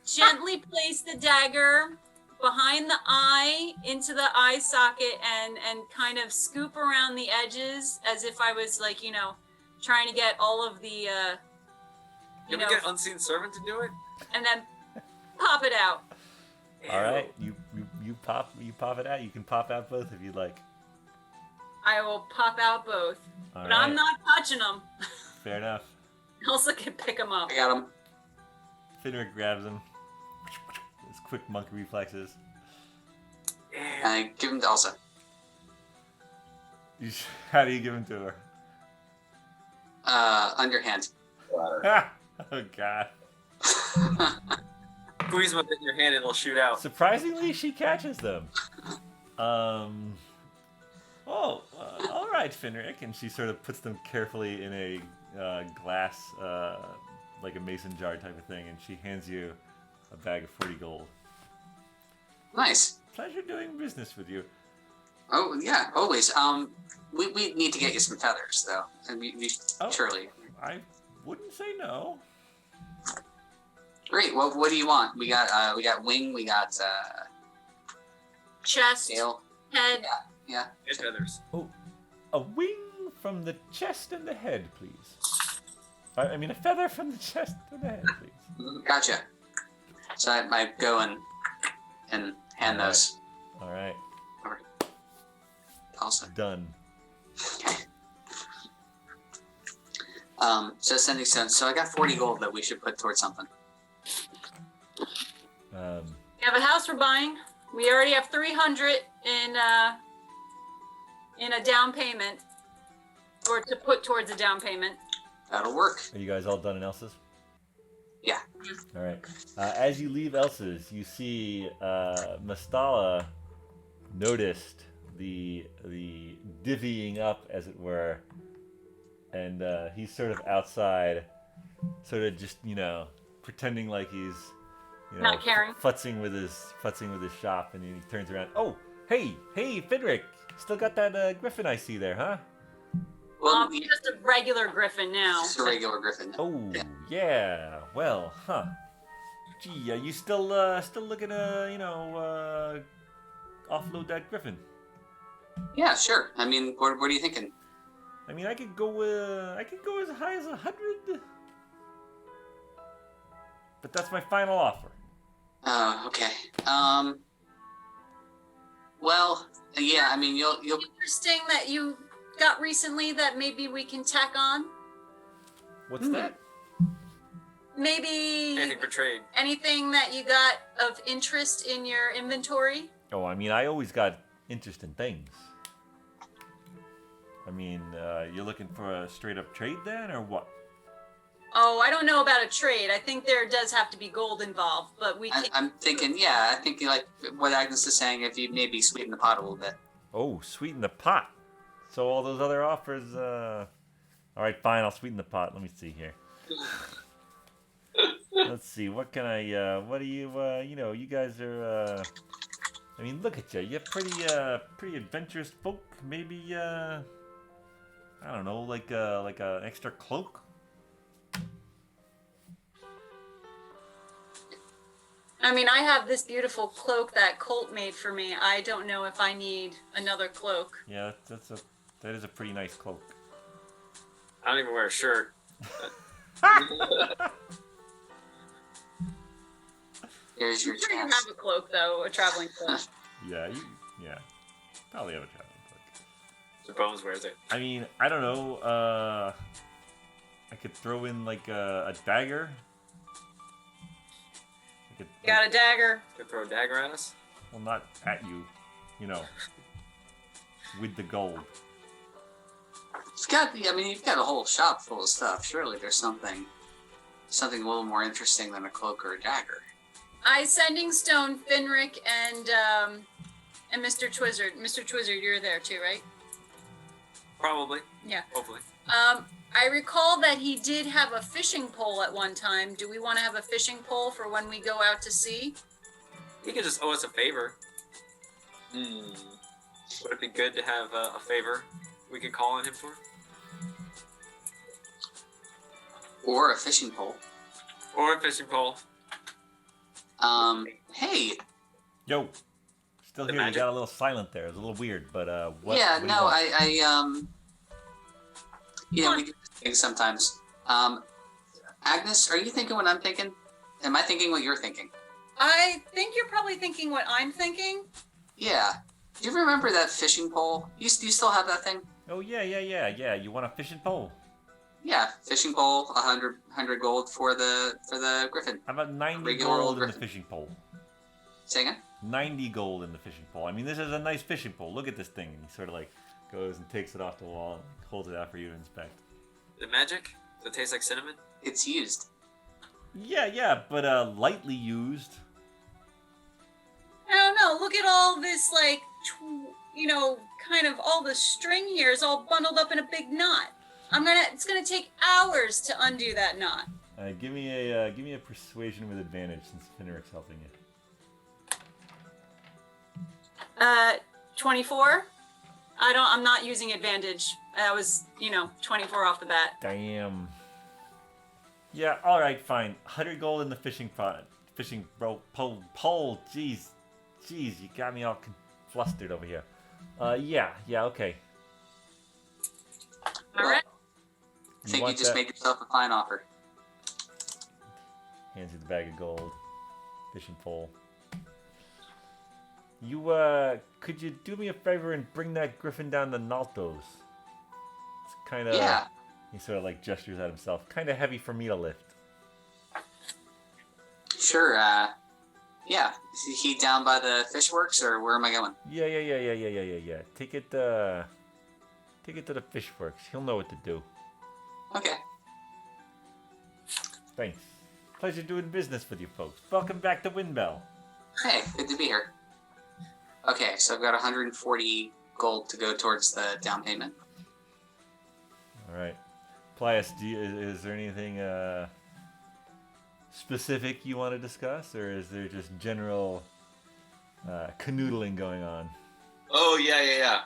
gently place the dagger behind the eye into the eye socket and kind of scoop around the edges as if I was like, trying to get all of the Can we get unseen servant to do it? and then pop it out. All right. You pop it out. You can pop out both if you'd like. I will pop out both, All but right. I'm not touching them. Fair enough. Elsa can pick them up. I got him. Finric grabs him. His quick monk reflexes. And I give him to Elsa. How do you give him to her? Underhand. Oh God. Squeeze them in your hand and it'll shoot out. Surprisingly, she catches them. All right, Finric, and she sort of puts them carefully in a glass, like a mason jar type of thing, and she hands you a bag of 40 gold. Nice. Pleasure doing business with you. Oh yeah, always. We need to get you some feathers though. And we Oh. surely. I wouldn't say no. Great. Well, what do you want? We got wing. We got Chest, tail. head. Yeah. And feathers. A wing from the chest and the head, please. I mean, a feather from the chest and the head, please. Gotcha. So I go and hand Alright. those. All right, Over to Elsa. done. Okay. So sending stones. So I got 40 gold that we should put towards something. We have a house we're buying. We already have 300 in a down payment, or to put towards a down payment. That'll work. Are you guys all done in Elsa's? Yeah. All right. As you leave Elsa's, you see Mastala noticed the divvying up, as it were, and he's sort of outside, sort of just pretending like he's Not caring. futzing with his shop, and he turns around. Oh, hey, Finric, still got that griffin I see there, huh? Well, Just a regular griffin now. just a regular griffin. Oh, yeah. Well, huh. Gee, are you still looking to, offload that griffin? Yeah, sure. I mean, what are you thinking? I mean, I could go as high as 100. But that's my final offer. Okay. Well, yeah. I mean, you'll. Interesting that you got recently that maybe we can tack on. What's that? Maybe Anything for trade. anything that you got of interest in your inventory. Oh, I mean, I always got interest in things. I mean, you're looking for a straight up trade then, or what? Oh, I don't know about a trade. I think there does have to be gold involved, but we can. I'm thinking. Yeah, I think like what Agnes is saying. If you maybe sweeten the pot a little bit. Oh, sweeten the pot. So all those other offers, all right, fine, I'll sweeten the pot. Let me see here. Let's see, what can I, what do you, you guys are, I mean, look at you. You're pretty adventurous folk. Maybe, I don't know, like an extra cloak? I mean, I have this beautiful cloak that Colt made for me. I don't know if I need another cloak. Yeah, that is a pretty nice cloak. I don't even wear a shirt. Here's your I'm sure you chance. have a cloak, though, a traveling cloak. Yeah, probably have a traveling cloak. So Bones wears it. I mean, I don't know, I could throw in like a dagger. I could, You got a dagger. Could throw a dagger at us. well, not at you. you know, with the gold. It's got. I mean, you've got a whole shop full of stuff. Surely there's something a little more interesting than a cloak or a dagger. Sending Stone, Finric, and Mr. Twizzard. Mr. Twizzard, you're there too, right? Probably. Yeah. Hopefully. I recall that he did have a fishing pole at one time. Do we want to have a fishing pole for when we go out to sea? He could just owe us a favor. Would it be good to have a favor we could call on him for? Or a fishing pole. Or a fishing pole. Hey. Yo, still The here. You magic? got a little silent there. It's a little weird, but what? Yeah, what do you no, want? we do things sometimes. Agnes, are you thinking what I'm thinking? Am I thinking what you're thinking? I think you're probably thinking what I'm thinking. Yeah. Do you remember that fishing pole? You still have that thing? Oh yeah. You want a fishing pole? Yeah, fishing pole, 100 gold for the griffin. How about 90 Regular gold old in the griffin. fishing pole? Say again? 90 gold in the fishing pole. I mean, this is a nice fishing pole. Look at this thing. And he sort of like goes and takes it off the wall and holds it out for you to inspect. Is it magic? Does it taste like cinnamon? It's used. Yeah, but lightly used. I don't know. Look at all this, like, kind of all the string here is all bundled up in a big knot. It's gonna take hours to undo that knot. Give me a persuasion with advantage since Finric's helping you. 24. I'm not using advantage. That was, 24 off the bat. Damn. Yeah, all right, fine. 100 gold in the fishing pole. Jeez, you got me all flustered over here. Yeah, okay. All right. I think you want just that? made yourself a fine offer. Hands you the bag of gold, fishing pole. You could you do me a favor and bring that griffin down to Naltos? It's kind of Yeah. He sort of like gestures at himself. Kind of heavy for me to lift. Sure. Yeah. Is he down by the fish works, or where am I going? Yeah. Take it to the fish works. He'll know what to do. Okay. Thanks. Pleasure doing business with you folks. Welcome back to Windbell. Hey, good to be here. Okay, so I've got 140 gold to go towards the down payment. All right. Paelias, is there anything specific you want to discuss, or is there just general canoodling going on? Oh yeah.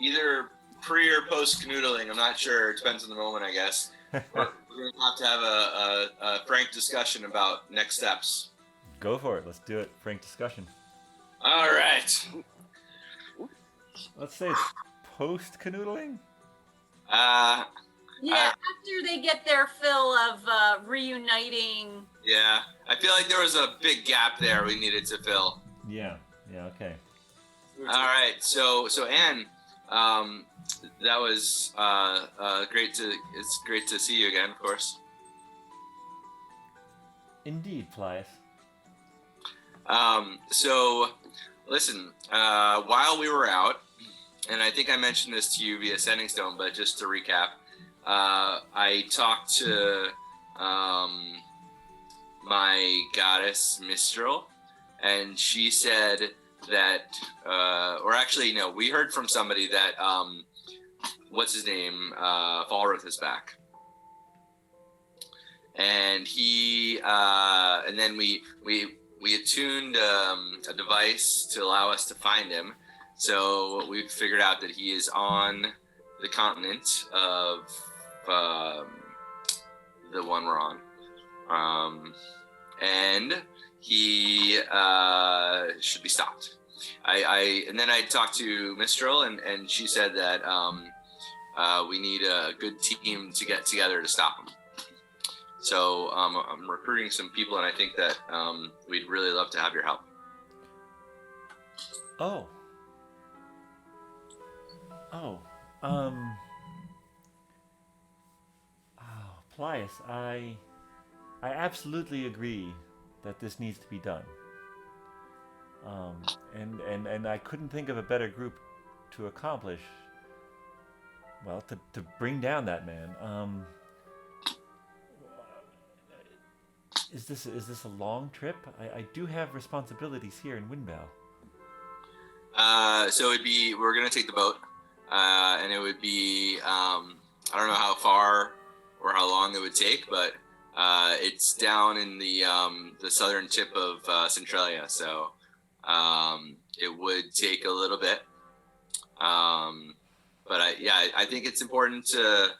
Either pre or post canoodling. I'm not sure. It depends on the moment, I guess. We're gonna have to have a frank discussion about next steps. Go for it. Let's do it. Frank discussion. All right. Let's say it's post canoodling. Yeah, after they get their fill of reuniting. Yeah. I feel like there was a big gap there we needed to fill. Yeah. Okay. All right. So Anne, that was it's great to see you again, of course. Indeed, Paelias. So listen, while we were out, and I think I mentioned this to you via Sending Stone, but just to recap, I talked to my goddess Mistral, and she said that, or actually, no, we heard from somebody that, what's his name, Falroth is back. And and then we attuned a device to allow us to find him. So we figured out that he is on the continent of the one we're on. And he should be stopped. And then I talked to Mistral, and she said that we need a good team to get together to stop him. So I'm recruiting some people, and I think that we'd really love to have your help. Paelias, I absolutely agree that this needs to be done. and I couldn't think of a better group to accomplish. Well, to bring down that man. Is this a long trip? I do have responsibilities here in Windbell. So we're gonna take the boat, and it would be I don't know how far or how long it would take, but it's down in the southern tip of Centralia, so it would take a little bit. But I think it's important to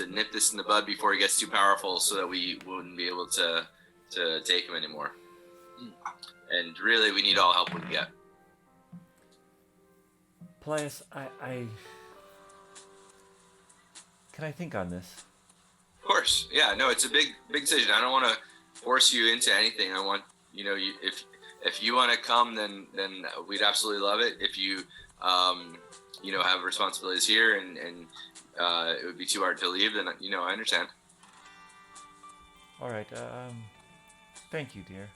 nip this in the bud before he gets too powerful, so that we wouldn't be able to take him anymore. And really, we need all help we can get. Paelias, can I think on this? Of course, yeah. No, it's a big decision. I don't want to force you into anything. I want if you want to come, then we'd absolutely love it. If you have responsibilities here and it would be too hard to leave, then I understand. All right. Thank you, dear.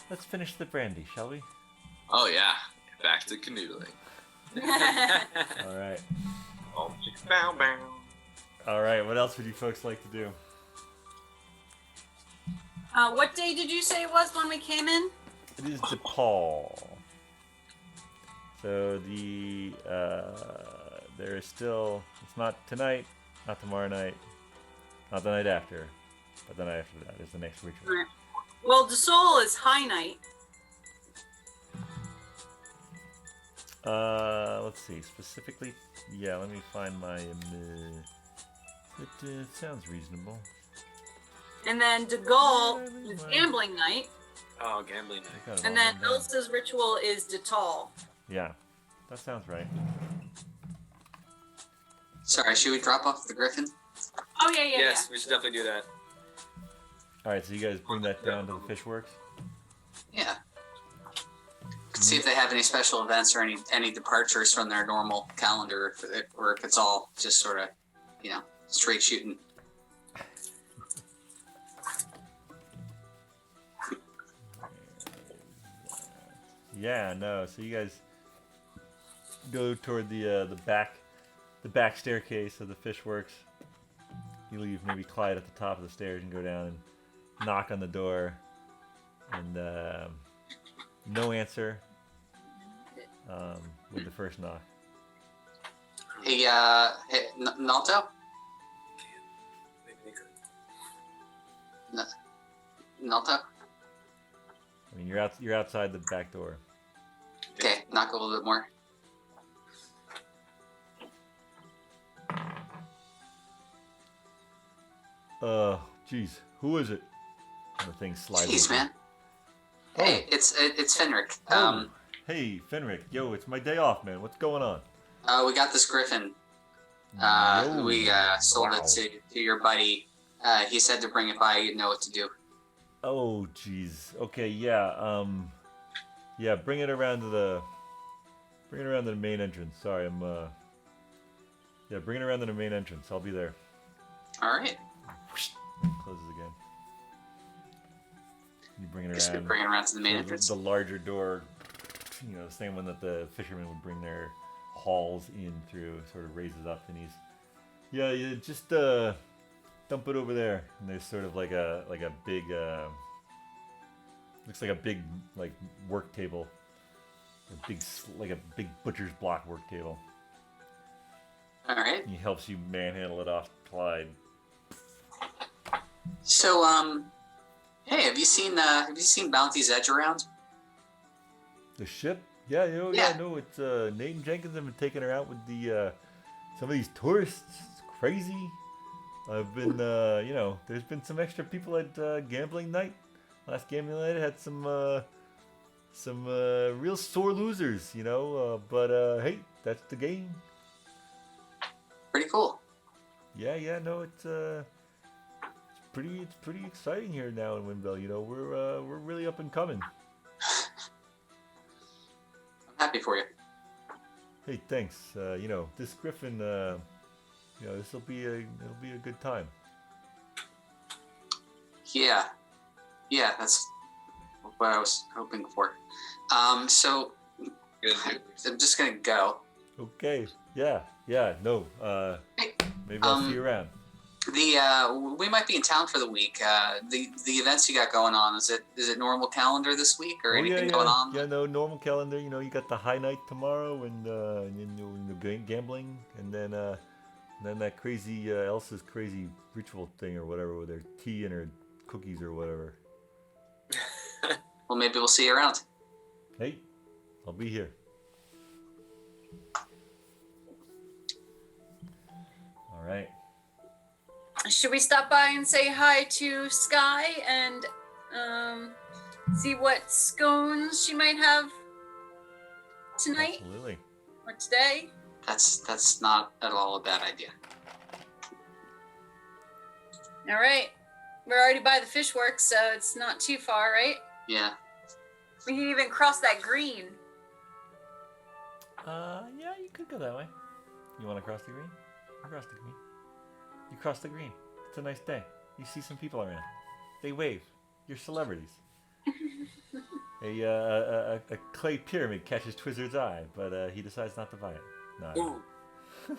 Let's finish the brandy, shall we? Oh yeah, back to canoodling. All right. Oh, bow bow. All right. What else would you folks like to do? What day did you say it was when we came in? It is DePaul. So there is still. It's not tonight, not tomorrow night, not the night after, but the night after that is the next ritual. Right. Well, the soul is high night. Let's see. Specifically, yeah. Let me find my. It sounds reasonable. And then De Gaulle is gambling night. Oh, gambling night. And then Elsa's ritual is Detal. Yeah, that sounds right. Sorry, should we drop off the griffin? Oh, yeah. Yes, we should definitely do that. All right, so you guys bring that down to the Fishworks. Yeah. See if they have any special events or any departures from their normal calendar, or if it's all just sort of, straight shooting. Yeah, no. So you guys go toward the back staircase of the Fishworks. You leave maybe Clyde at the top of the stairs and go down and knock on the door, and no answer with the first knock. Hey, Nalto? Nalto? I mean, you're outside the back door. Okay, knock a little bit more. Jeez, who is it? And the thing slides. Jeez, open. man. Hey, it's Finric. Hey, Finric. Yo, it's my day off, man. What's going on? We got this griffin. Yo. We sold it to your buddy. He said to bring it by. You'd know what to do. Oh, jeez. Okay, yeah. Yeah, bring it around to the main entrance. Sorry, yeah, bring it around to the main entrance. I'll be there. All right. Closes again. You bring it Just around. bring it around to the main So entrance. The larger door, the same one that the fishermen would bring their hauls in through, sort of raises up, and you just dump it over there. And there's sort of like a big, looks like a big work table, like a big butcher's block work table. All right. And he helps you manhandle it off Clyde. So, hey, have you seen Bounty's Edge around? The ship? Yeah, Yeah. no, it's Nate and Jenkins have been taking her out with some of these tourists. It's crazy. I've been, there's been some extra people at gambling night. Last gambling night had some real sore losers, but hey, that's the game. Pretty cool. Yeah, no, it's pretty exciting here now in Windbell. We're really up and coming. I'm happy for you. Hey, thanks. This griffin, this will be a good time. Yeah, that's what I was hoping for. So Good. I'm just gonna go. Okay. Yeah. No. Maybe I'll see you around. We might be in town for the week. The events you got going on, is it normal calendar this week or anything going on? Yeah, no, normal calendar. You know, you got the high night tomorrow, and then the gambling, and then that crazy Elsa's crazy ritual thing or whatever with her tea and her cookies or whatever. Well, maybe we'll see you around. Hey, I'll be here. All right. Should we stop by and say hi to Skye and see what scones she might have tonight Absolutely. or today? That's not at all a bad idea. All right. We're already by the fish works, so it's not too far, right? Yeah. We can even cross that green. Yeah, you could go that way. You want to cross the green? You cross the green. You cross the green. It's a nice day. You see some people around. They wave. You're celebrities. A clay pyramid catches Twizzard's eye, but he decides not to buy it. No. Ooh.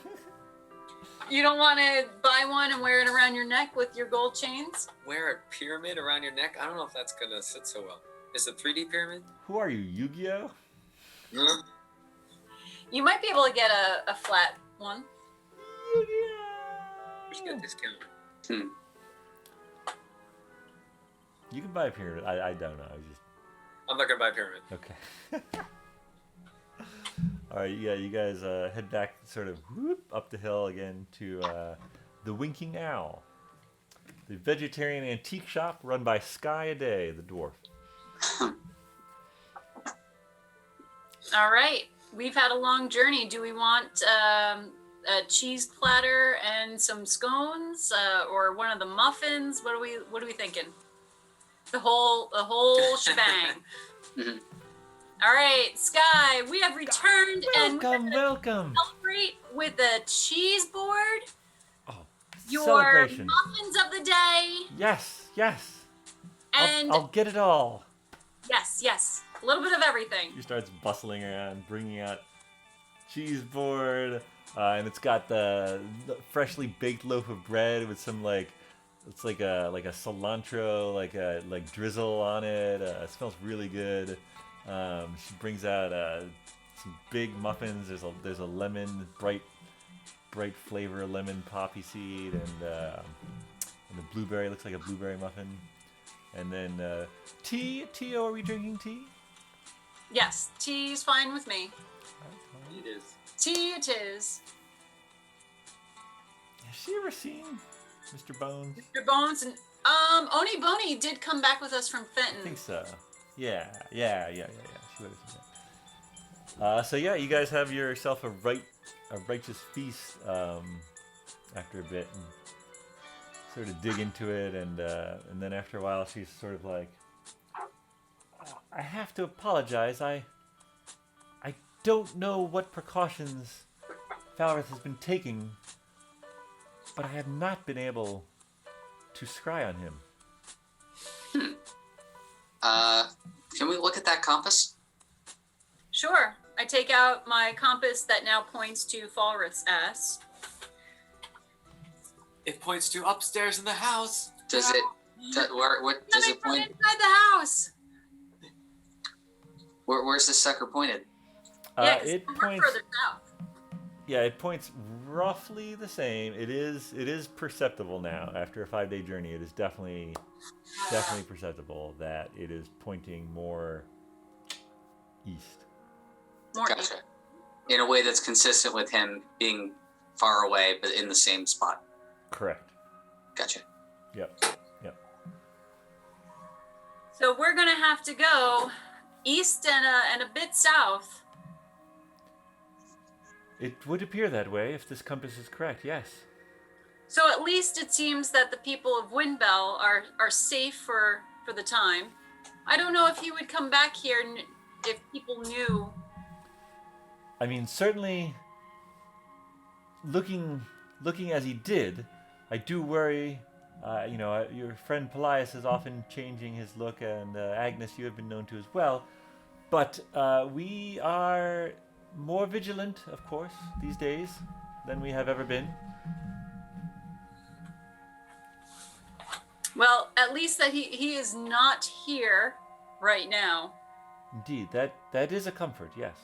You don't want to buy one and wear it around your neck with your gold chains? Wear a pyramid around your neck? I don't know if that's gonna sit so well. Is it 3D pyramid? Who are you, Yu-Gi-Oh? You might be able to get a flat one. We should get a discount. You can buy a pyramid. I don't know. I'm not gonna buy a pyramid. Okay. All right, yeah, you guys head back sort of up the hill again to the Winking Owl, the vegetarian antique shop run by Skye a Day, the dwarf. All right. We've had a long journey. Do we want a cheese platter and some scones, or one of the muffins? What are we thinking? The whole shebang. All right, Skye, we have returned and Welcome. celebrate with a cheese board. Oh, Your celebration. muffins of the day. Yes. And I'll get it all. yes, a little bit of everything. She starts bustling around, bringing out cheese board, and it's got the freshly baked loaf of bread with some it's like a cilantro like drizzle on it. It smells really good. She brings out some big muffins. There's a lemon bright flavor lemon poppy seed and the blueberry looks like a blueberry muffin. And then tea. Are we drinking tea? Yes, tea's fine with me. It is. Tea it is. Has she ever seen Mr. Bones? Mr. Bones and Oni Boni did come back with us from Fenton. I think so. Yeah. She would have seen that. So yeah, you guys have yourself a righteous feast after a bit, and sort of dig into it, and then after a while, she's sort of like, I have to apologize. I don't know what precautions Falrith has been taking, but I have not been able to scry on him. Can we look at that compass? Sure. I take out my compass that now points to Falrith's ass. It points to upstairs in the house. Does it? What does it point? Inside the house. Where's this sucker pointed? Yeah, 'cause It we're points. further south. Yeah, it points roughly the same. It is perceptible now after a 5-day journey. It is definitely perceptible that it is pointing more east. More Gotcha. east. In a way that's consistent with him being far away, but in the same spot. Correct. Gotcha. Yep. So we're gonna have to go east and a bit south. It would appear that way if this compass is correct. Yes. So at least it seems that the people of Windbell are safe for the time. I don't know if he would come back here if people knew. I mean, certainly. Looking as he did, I do worry Your friend Paelias is often changing his look, and Agnes, you have been known to as well. But we are more vigilant, of course, these days than we have ever been. Well, at least that he is not here right now. Indeed, that is a comfort, yes.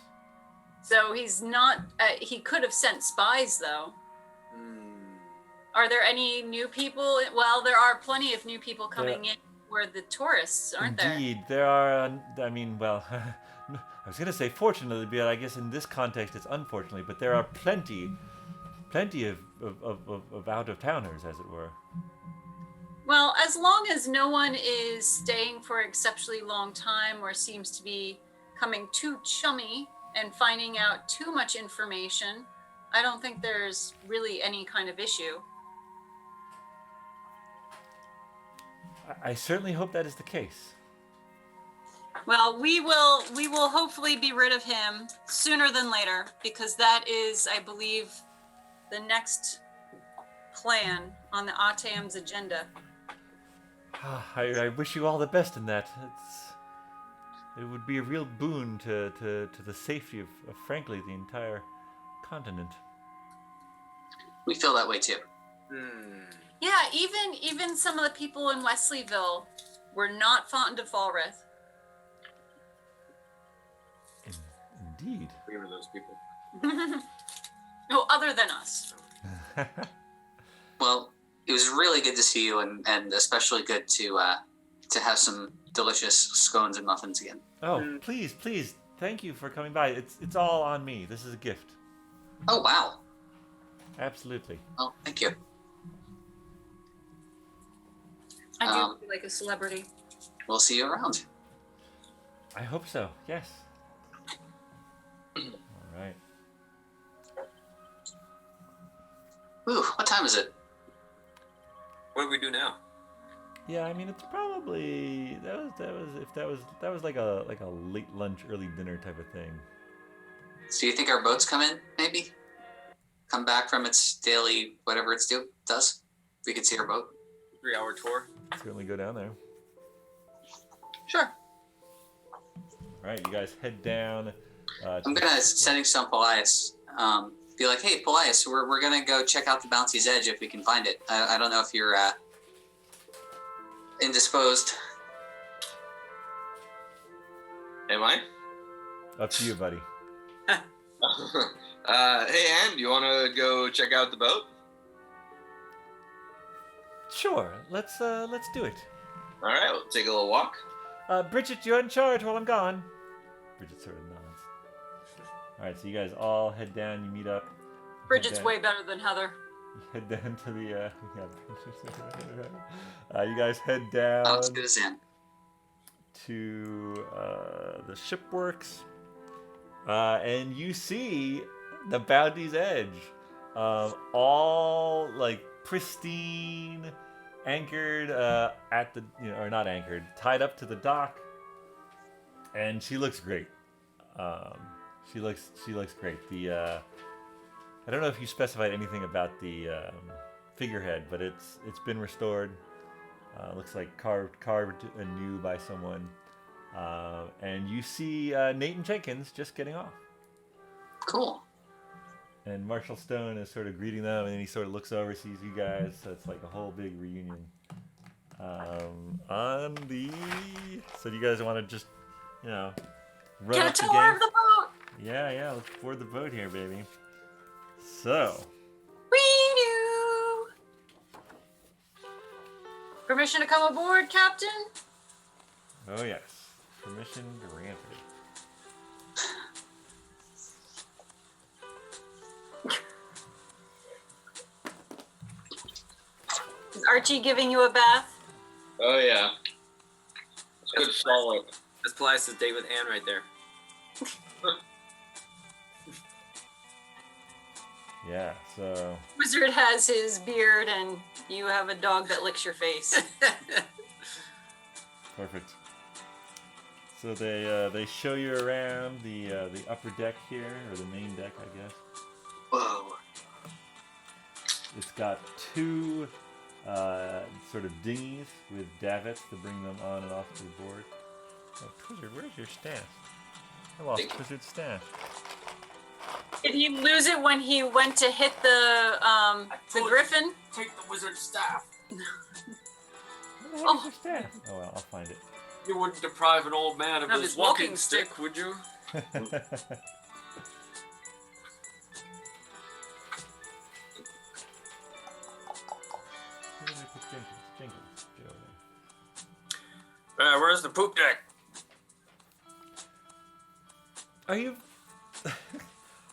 So he's not, he could have sent spies though. Are there any new people? Well, there are plenty of new people coming in for the tourists, aren't there? Indeed, there are, I mean, well, I was going to say fortunately, but I guess in this context it's unfortunately, but there are plenty of out-of-towners, as it were. Well, as long as no one is staying for an exceptionally long time or seems to be coming too chummy and finding out too much information, I don't think there's really any kind of issue. I certainly hope that is the case. Well, we will hopefully be rid of him sooner than later, because that is, I believe, the next plan on the ATEM's agenda. I wish you all the best in that. It would be a real boon to the safety of, frankly, the entire continent. We feel that way too. Yeah, even some of the people in Wesleyville were not fond of Falrith. Indeed. We were those people. No, other than us. Well, it was really good to see you, and especially good to have some delicious scones and muffins again. Oh, please, thank you for coming by. It's all on me. This is a gift. Oh, wow. Absolutely. Oh, thank you. I do feel like a celebrity. We'll see you around. I hope so. Yes. All right. Ooh, what time is it? What do we do now? Yeah, I mean it's probably that was like a late lunch, early dinner type of thing. So you think our boats come in, maybe? Come back from its daily whatever it does? We could see our boat. 3-hour tour. Certainly go down there. Sure. All right, you guys head down. I'm gonna sending some Paelias. Be like, hey, Paelias, we're gonna go check out the Bouncy's Edge if we can find it. I don't know if you're indisposed. Am I? Up to you, buddy. Hey, Ann, you want to go check out the boat? Sure. Let's do it. All right, we'll take a little walk. Bridget, you're in charge while I'm gone. Bridget sort of nods. All right, so you guys all head down. You meet up. Bridget's way better than Heather. You head down to the. You guys head down Oh, as good as in. to the shipworks, and you see the Bounty's Edge, all like pristine, anchored at the or not anchored, tied up to the dock, and she looks great. She looks great. The I don't know if you specified anything about the figurehead, but it's been restored. Looks like carved anew by someone. And you see Nathan Jenkins just getting off. Cool. And Marshall Stone is sort of greeting them, and then he sort of looks over, sees you guys, so it's like a whole big reunion. So do you guys want to just, run Get up a the tour gang? of the boat. Yeah, let's board the boat here, baby. So. Wee-doo. Permission to come aboard, Captain? Oh yes, permission granted. Is Archie giving you a bath? Oh yeah. It's good solid. That's Paelias' date with Anne right there. Yeah, so. Wizard has his beard, and you have a dog that licks your face. Perfect. So they show you around the upper deck here, or the main deck, I guess. Whoa. It's got two sort of dinghies with davits to bring them on and off the board. Oh, Twizzard, where's your staff? I lost Twizzard's staff. Did he lose it when he went to hit the griffin? Take the wizard's staff. Where the heck is your staff? Oh well, I'll find it. You wouldn't deprive an old man of his walking stick, would you? Where did I put Jenkins? Joe. Where's the poop deck? Are you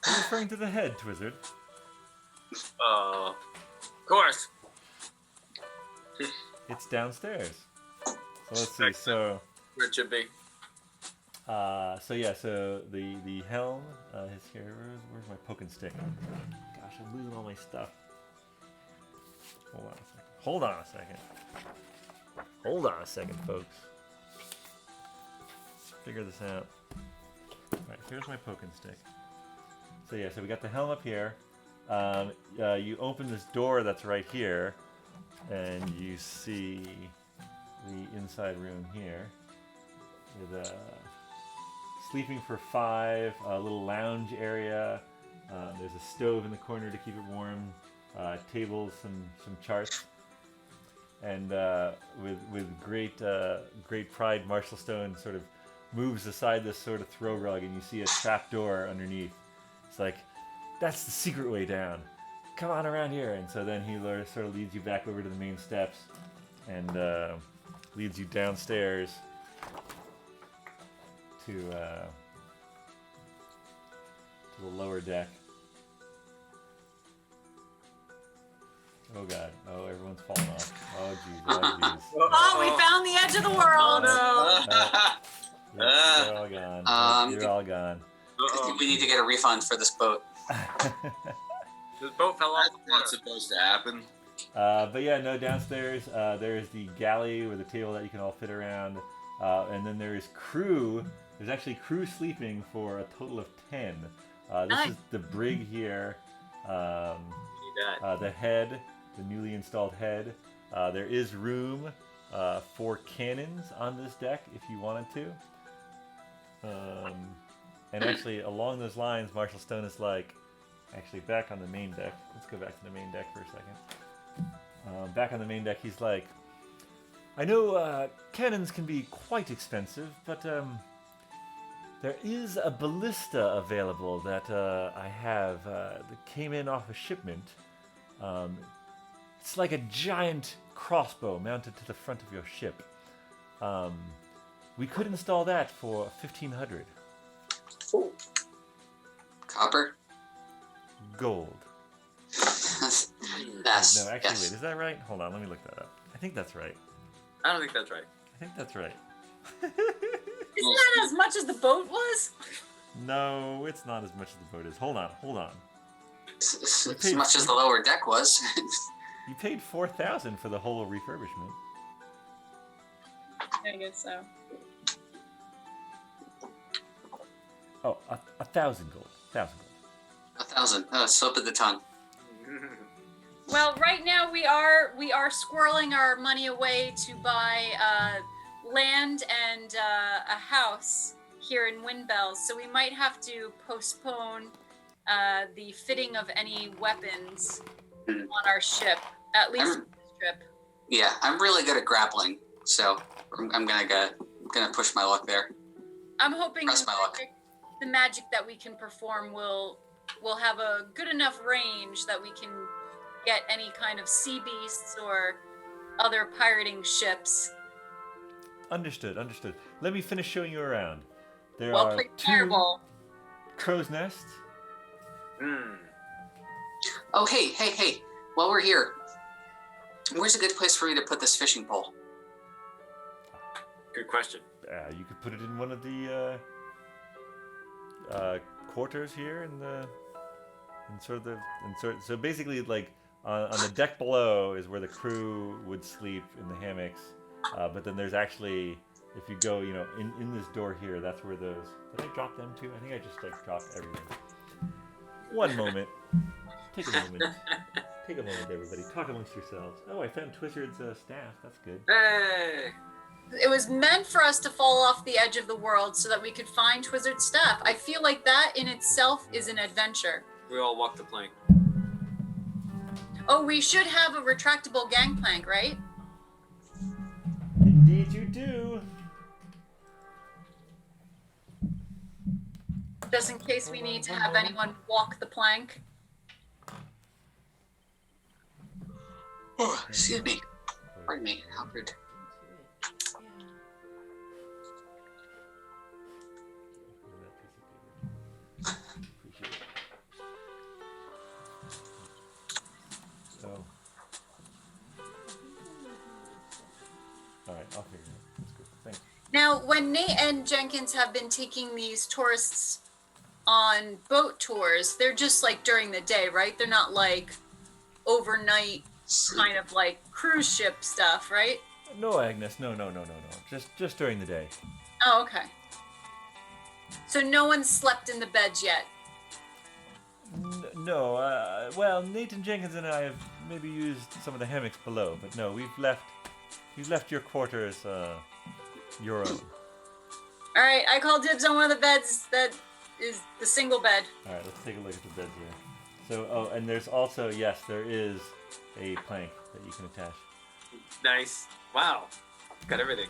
referring to the head, Twizzard? Of course. It's downstairs. So let's see. So Where it should be. So the helm is here. Where's my poking stick? Gosh, I'm losing all my stuff. Hold on a second, folks. Figure this out. Alright, here's my poking stick. So we got the helm up here. You open this door that's right here, and you see the inside room here with sleeping for 5, a little lounge area. There's a stove in the corner to keep it warm. Tables, some charts, and with great pride, Marshall Stone sort of moves aside this sort of throw rug, and you see a trap door underneath. It's like, that's the secret way down. Come on around here. And so then he sort of leads you back over to the main steps, and leads you downstairs to the lower deck. Oh god. Oh, everyone's falling off. Oh jeez. Oh jeez. Oh, we found the edge of the world. They're all gone. You're all gone. I think we need to get a refund for this boat. This boat fell off the water. That's supposed to happen. But yeah, no, downstairs there's the galley with a table that you can all fit around. And then there's crew. There's actually crew sleeping for a total of 10. This is the brig here. The head, the newly installed head. There is room for cannons on this deck if you wanted to. And actually, along those lines, Marshall Stone is like, actually back on the main deck. Let's go back to the main deck for a second. Back on the main deck, he's like, I know cannons can be quite expensive, but there is a ballista available that I have that came in off a shipment. It's like a giant crossbow mounted to the front of your ship. We could install that for 1,500 Copper? gold. Yes. No, actually, yes. wait, is that right? Hold on, let me look that up. I think that's right. I don't think that's right. I think that's right. Isn't that as much as the boat was? No, it's not as much as the boat is. Hold on. As much as the lower deck was. You paid 4,000 for the whole refurbishment. I guess so. Oh, 1,000 gold. 1,000 gold. 1,000. Slip of the tongue. Well, right now we are squirreling our money away to buy land and a house here in Windbell, so we might have to postpone the fitting of any weapons on our ship, at least for this trip. Yeah, I'm really good at grappling, so I'm gonna push my luck there. I'm hoping Press my luck. the magic that we can perform will have a good enough range that we can get any kind of sea beasts or other pirating ships. Understood. Let me finish showing you around. There Well are played, 2 Fireball. crow's nests. Oh, hey. While we're here, where's a good place for me to put this fishing pole? Good question. You could put it in one of the quarters here so basically like on the deck below is where the crew would sleep in the hammocks, but then there's actually, if you go in this door here, that's where those, did I drop them too? I think I just dropped everything. One moment, take a moment. Take a moment, everybody. Talk amongst yourselves. Oh, I found Twizzard's staff. That's good. Hey! It was meant for us to fall off the edge of the world so that we could find Twizzard's staff. I feel like that in itself is an adventure. We all walk the plank. Oh, we should have a retractable gangplank, right? Indeed you do. Just in case we need to have anyone walk the plank. Oh, excuse me. Pardon me, Alfred. So. Alright, I'll figure it out. That's good. Thanks. Now, when Nate and Jenkins have been taking these tourists on boat tours, they're just like during the day, right? They're not like overnight kind of like cruise ship stuff, right? No, Agnes. No. Just during the day. Oh, okay. So no one slept in the beds yet. No. Well, Nathan Jenkins and I have maybe used some of the hammocks below, but no, we've left your quarters your own. All right, I call dibs on one of the beds that is the single bed. All right, let's take a look at the beds here. So, oh, and there's also, yes, there is a plank that you can attach. Nice. Wow. Got everything.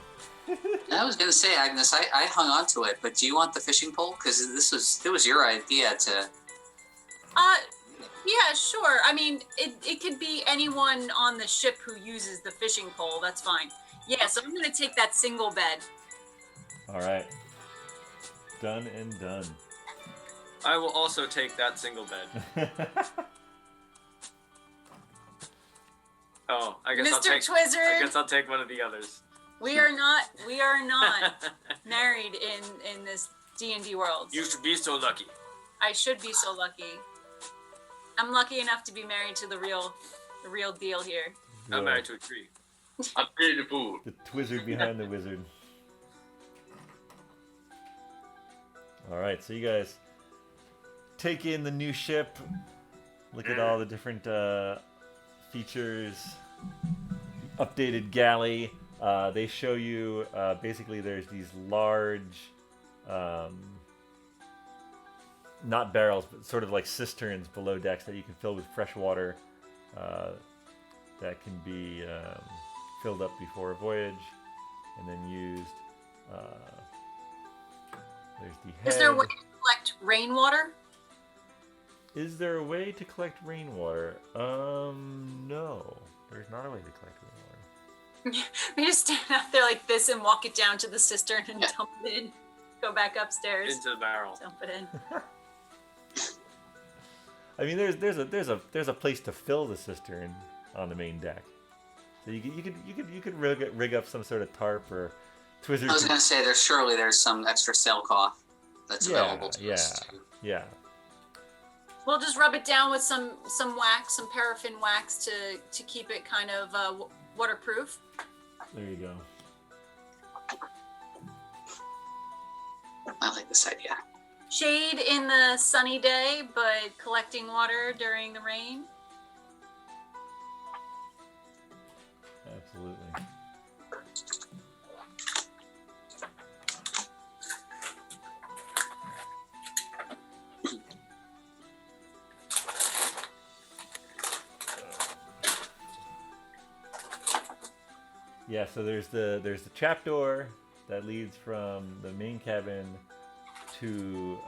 I was gonna say, Agnes, I hung on to it, but do you want the fishing pole? Because it was your idea to. Yeah, sure. I mean, it could be anyone on the ship who uses the fishing pole. That's fine. Yeah, so I'm gonna take that single bed. All right. Done and done. I will also take that single bed. Oh, I guess Mr. Twizzard, I'll take one of the others. we are not married in this D&D world. You should be so lucky. I should be so lucky. I'm lucky enough to be married to the real deal here. I'm married to a tree. I'm ready to fool. The Twizzard behind the wizard. All right, so you guys take in the new ship. Look at all the different features. Updated galley. They show you basically there's these large, not barrels, but sort of like cisterns below decks that you can fill with fresh water. That can be filled up before a voyage and then used. There's the head. Is there a way to collect rainwater? Is there a way to collect rainwater? No. There's not a way to collect rainwater. We just stand out there like this and walk it down to the cistern and dump it in. Go back upstairs. Into the barrel. Dump it in. I mean, there's a place to fill the cistern on the main deck. So you could rig up some sort of tarp or Twizzard. I was gonna say, there's some extra sailcloth that's available to us too. Yeah. We'll just rub it down with some wax, some paraffin wax to keep it kind of waterproof. There you go. I like this idea. Shade in the sunny day, but collecting water during the rain. Absolutely. Yeah, so there's the trapdoor that leads from the main cabin to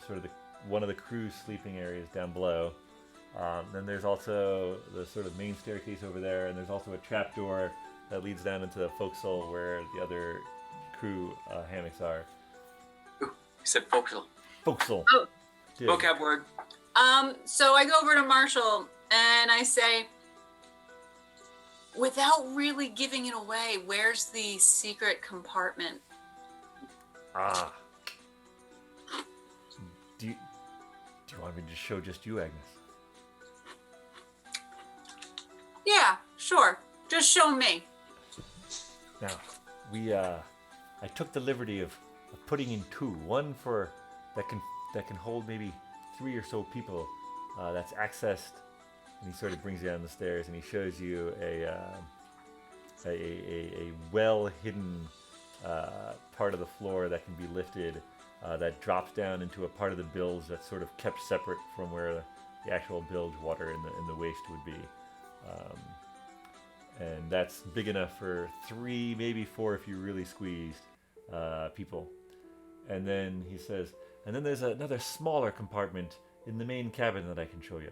sort of one of the crew's sleeping areas down below. Then there's also the sort of main staircase over there, and there's also a trapdoor that leads down into the forecastle where the other crew hammocks are. You said forecastle. Forecastle. Oh. Dude. Vocab word. So I go over to Marshall and I say, without really giving it away, where's the secret compartment? Ah. Do you want me to show just you, Agnes? Yeah, sure. Just show me. Now, I took the liberty of putting in two. One for that can hold maybe 3 or so people. That's accessed and he sort of brings you down the stairs, and he shows you a well hidden part of the floor that can be lifted, that drops down into a part of the bilge that's sort of kept separate from where the actual bilge water in the waste would be. And that's big enough for 3, maybe 4 if you really squeezed people. And then he says, and then there's another smaller compartment in the main cabin that I can show you.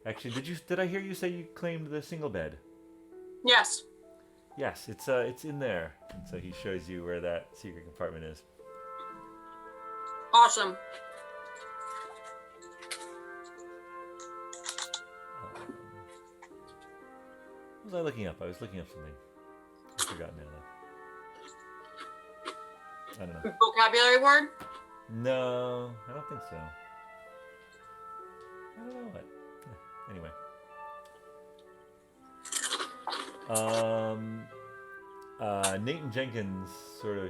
Actually, did I hear you say you claimed the single bed? Yes. Yes, it's in there. And so he shows you where that secret compartment is. Awesome. What was I looking up? I was looking up something. I've forgotten now, though. I don't know. Vocabulary word? No, I don't think so. I don't know what. Anyway. Nate and Jenkins sort of,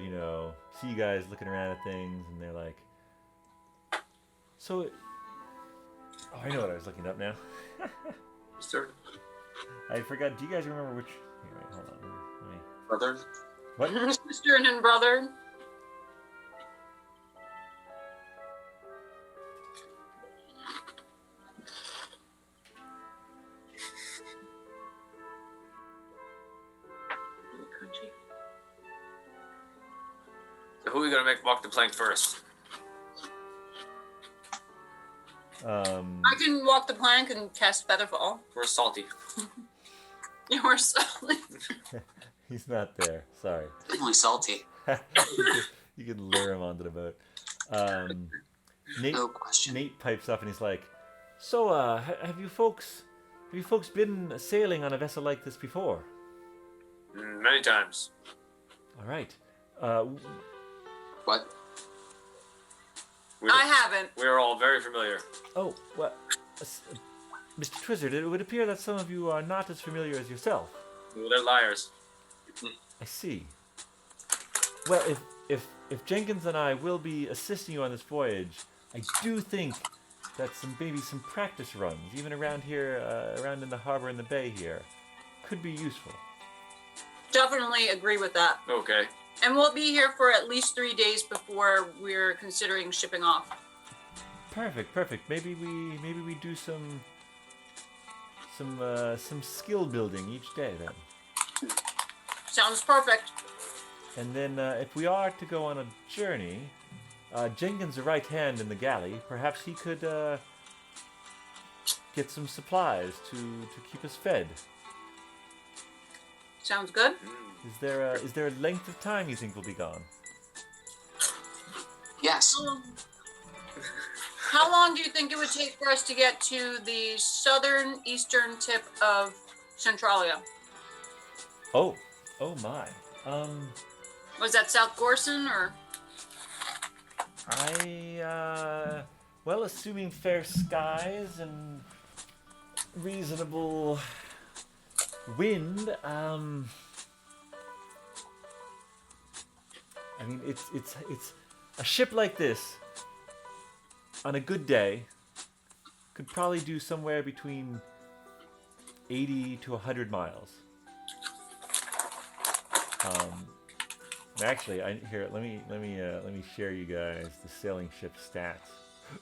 see you guys looking around at things, and they're like, so... Oh, I know what I was looking up now. Sir. I forgot. Do you guys remember which... Here, wait, hold on. Let me... Brother. What? Sister and brother. So who are we gonna make walk the plank first? I can walk the plank and cast Featherfall. We're salty. You're solid. He's not there. Sorry. Definitely salty. You can lure him onto the boat. Nate, No question. Nate pipes up and he's like, "So, have you folks been sailing on a vessel like this before?" Many times. All right. What? I haven't. We're all very familiar. Oh, well, Mr. Twizzard, it would appear that some of you are not as familiar as yourself. Well, they're liars. I see. Well, if Jenkins and I will be assisting you on this voyage, I do think that maybe some practice runs, even around here, around in the harbor in the bay here, could be useful. Definitely agree with that. Okay. And we'll be here for at least 3 days before we're considering shipping off. Perfect. Maybe we do some skill building each day then. Sounds perfect. And then if we are to go on a journey, Jenkins' the right hand in the galley. Perhaps he could get some supplies to keep us fed. Sounds good. Is there a length of time you think we'll be gone? Yes. How long do you think it would take for us to get to the eastern tip of Centralia? Oh my. Was that South Gorson or? Well, assuming fair skies and reasonable wind, I mean, it's a ship like this on a good day could probably do somewhere between 80 to 100 miles. Actually, let me share you guys the sailing ship stats.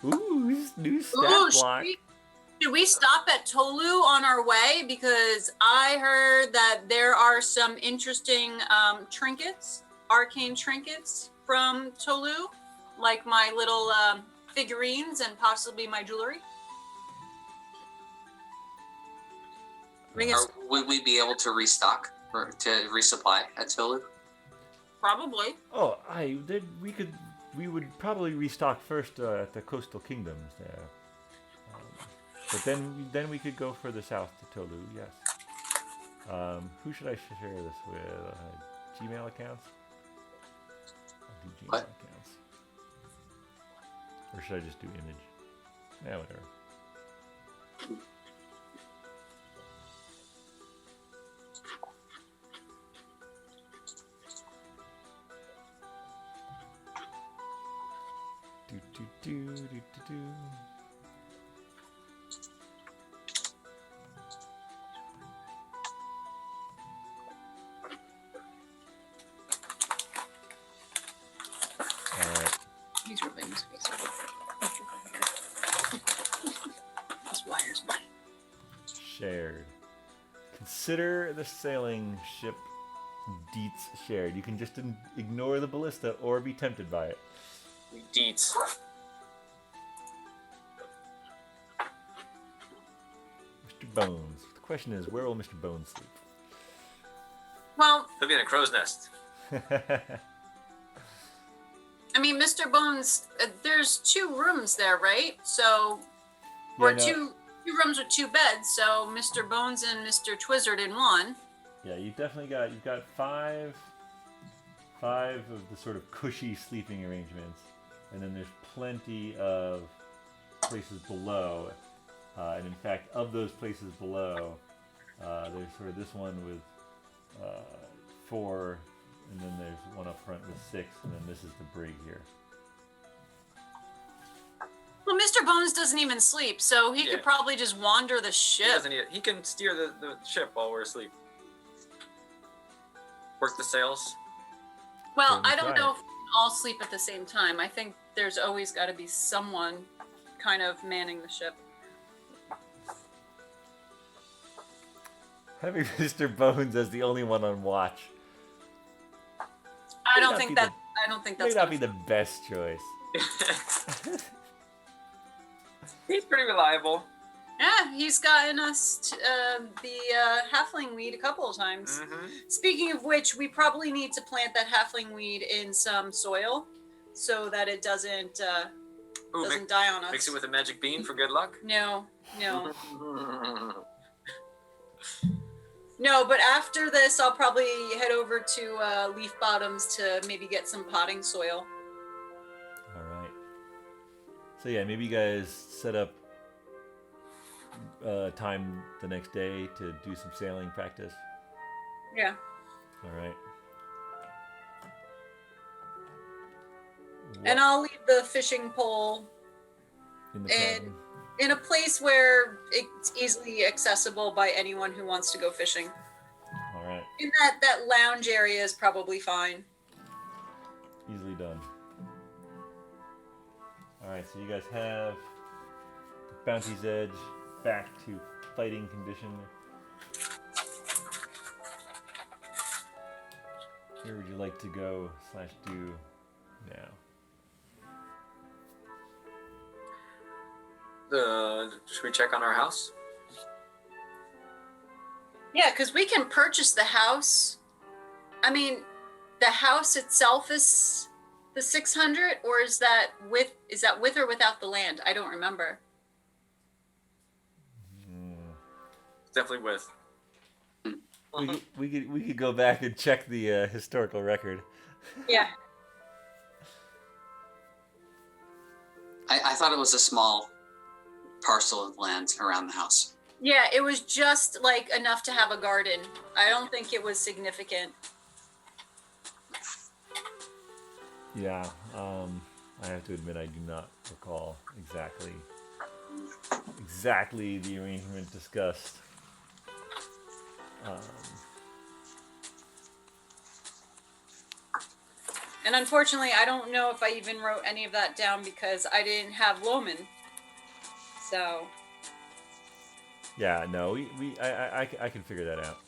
Ooh, new stat block. Should we stop at Tolu on our way? Because I heard that there are some interesting trinkets, arcane trinkets from Tolu, like my little figurines and possibly my jewelry. Would we be able to restock or to resupply at Tolu? Probably. Oh, we would probably restock first at the coastal kingdoms there. But then we could go further south to Tolu, yes. Who should I share this with? Gmail accounts? I'll do Gmail accounts. Or should I just do image? Yeah, whatever. These were things. These wires. Shared. Consider the sailing ship Deets shared. You can just ignore the ballista or be tempted by it. Deets. Mr. Bones. The question is, where will Mr. Bones sleep? Well, He'll be in a crow's nest. I mean, Mr. Bones, there's 2 rooms there, right? So, or Yeah, no. two rooms with 2 beds. So Mr. Bones and Mr. Twizzard in one. Yeah, you've got 5 of the sort of cushy sleeping arrangements, and then there's plenty of places below. And in fact, of those places below, there's sort of this one with 4, and then there's one up front with 6, and then this is the brig here. Well, Mr. Bones doesn't even sleep, so he Yeah. could probably just wander the He ship. doesn't need it. He can steer the ship while we're asleep. Work the sails. Well, Okay, I don't try know it. if we can all sleep at the same time. I think there's always got to be someone kind of manning the ship. Having Mr. Bones as the only one on watch I May don't not think be that. the- I don't think may that's. not gonna be the best choice. He's pretty reliable. Yeah, he's gotten us the halfling weed a couple of times. Mm-hmm. Speaking of which, we probably need to plant that halfling weed in some soil so that it doesn't die on us. Mix it with a magic bean for good luck. No. No, but after this, I'll probably head over to Leaf Bottoms to maybe get some potting soil. All right. So yeah, maybe you guys set up time the next day to do some sailing practice. Yeah. All right. And I'll leave the fishing pole in the and- cabin. in a place where it's easily accessible by anyone who wants to go fishing. All right. In that lounge area is probably fine. Easily done. All right. So you guys have the Bounty's Edge back to fighting condition. Where would you like to go / do now? Should we check on our house? Yeah, because we can purchase the house. I mean, the house itself is the 600, or is that with or without the land? I don't remember. Definitely with. We could go back and check the historical record. Yeah. I thought it was a small parcel of land around the house. Yeah, it was just like enough to have a garden. I don't think it was significant. Yeah, I have to admit I do not recall exactly the arrangement discussed. And unfortunately, I don't know if I even wrote any of that down because I didn't have Loman. So, Yeah, no, I can figure that out.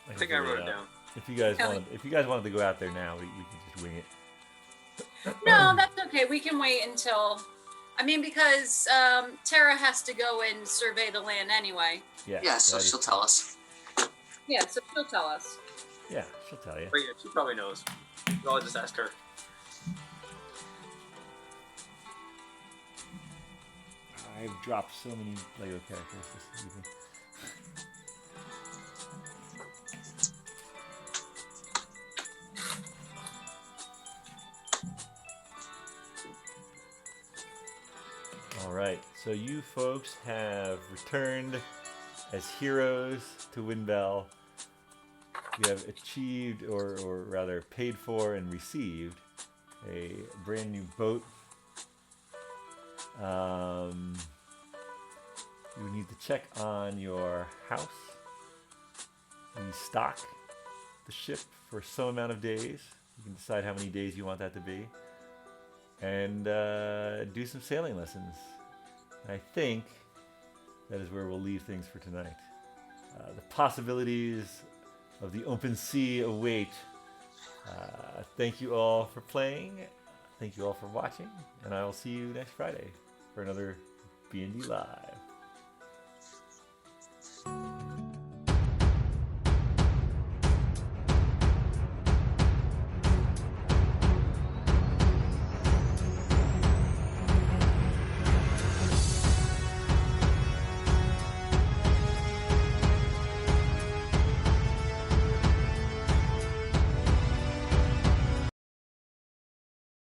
I think I wrote it down. If you guys Okay. wanted to go out there now, we can just wing it. no, that's okay. We can wait until. I mean, because Tara has to go and survey the land anyway. Yeah, so that is- she'll tell us. Yeah, so she'll tell us. Yeah, she'll tell you. But yeah, she probably knows. I'll just ask her. I've dropped so many Lego characters this evening. Alright, so you folks have returned as heroes to Windbell. You have achieved, or rather paid for and received, a brand new boat. You need to check on your house. Restock the ship for some amount of days. You can decide how many days you want that to be. and do some sailing lessons. I think that is where we'll leave things for tonight. The possibilities of the open sea await. Thank you all for playing. Thank you all for watching, and I will see you next Friday for another BND Live.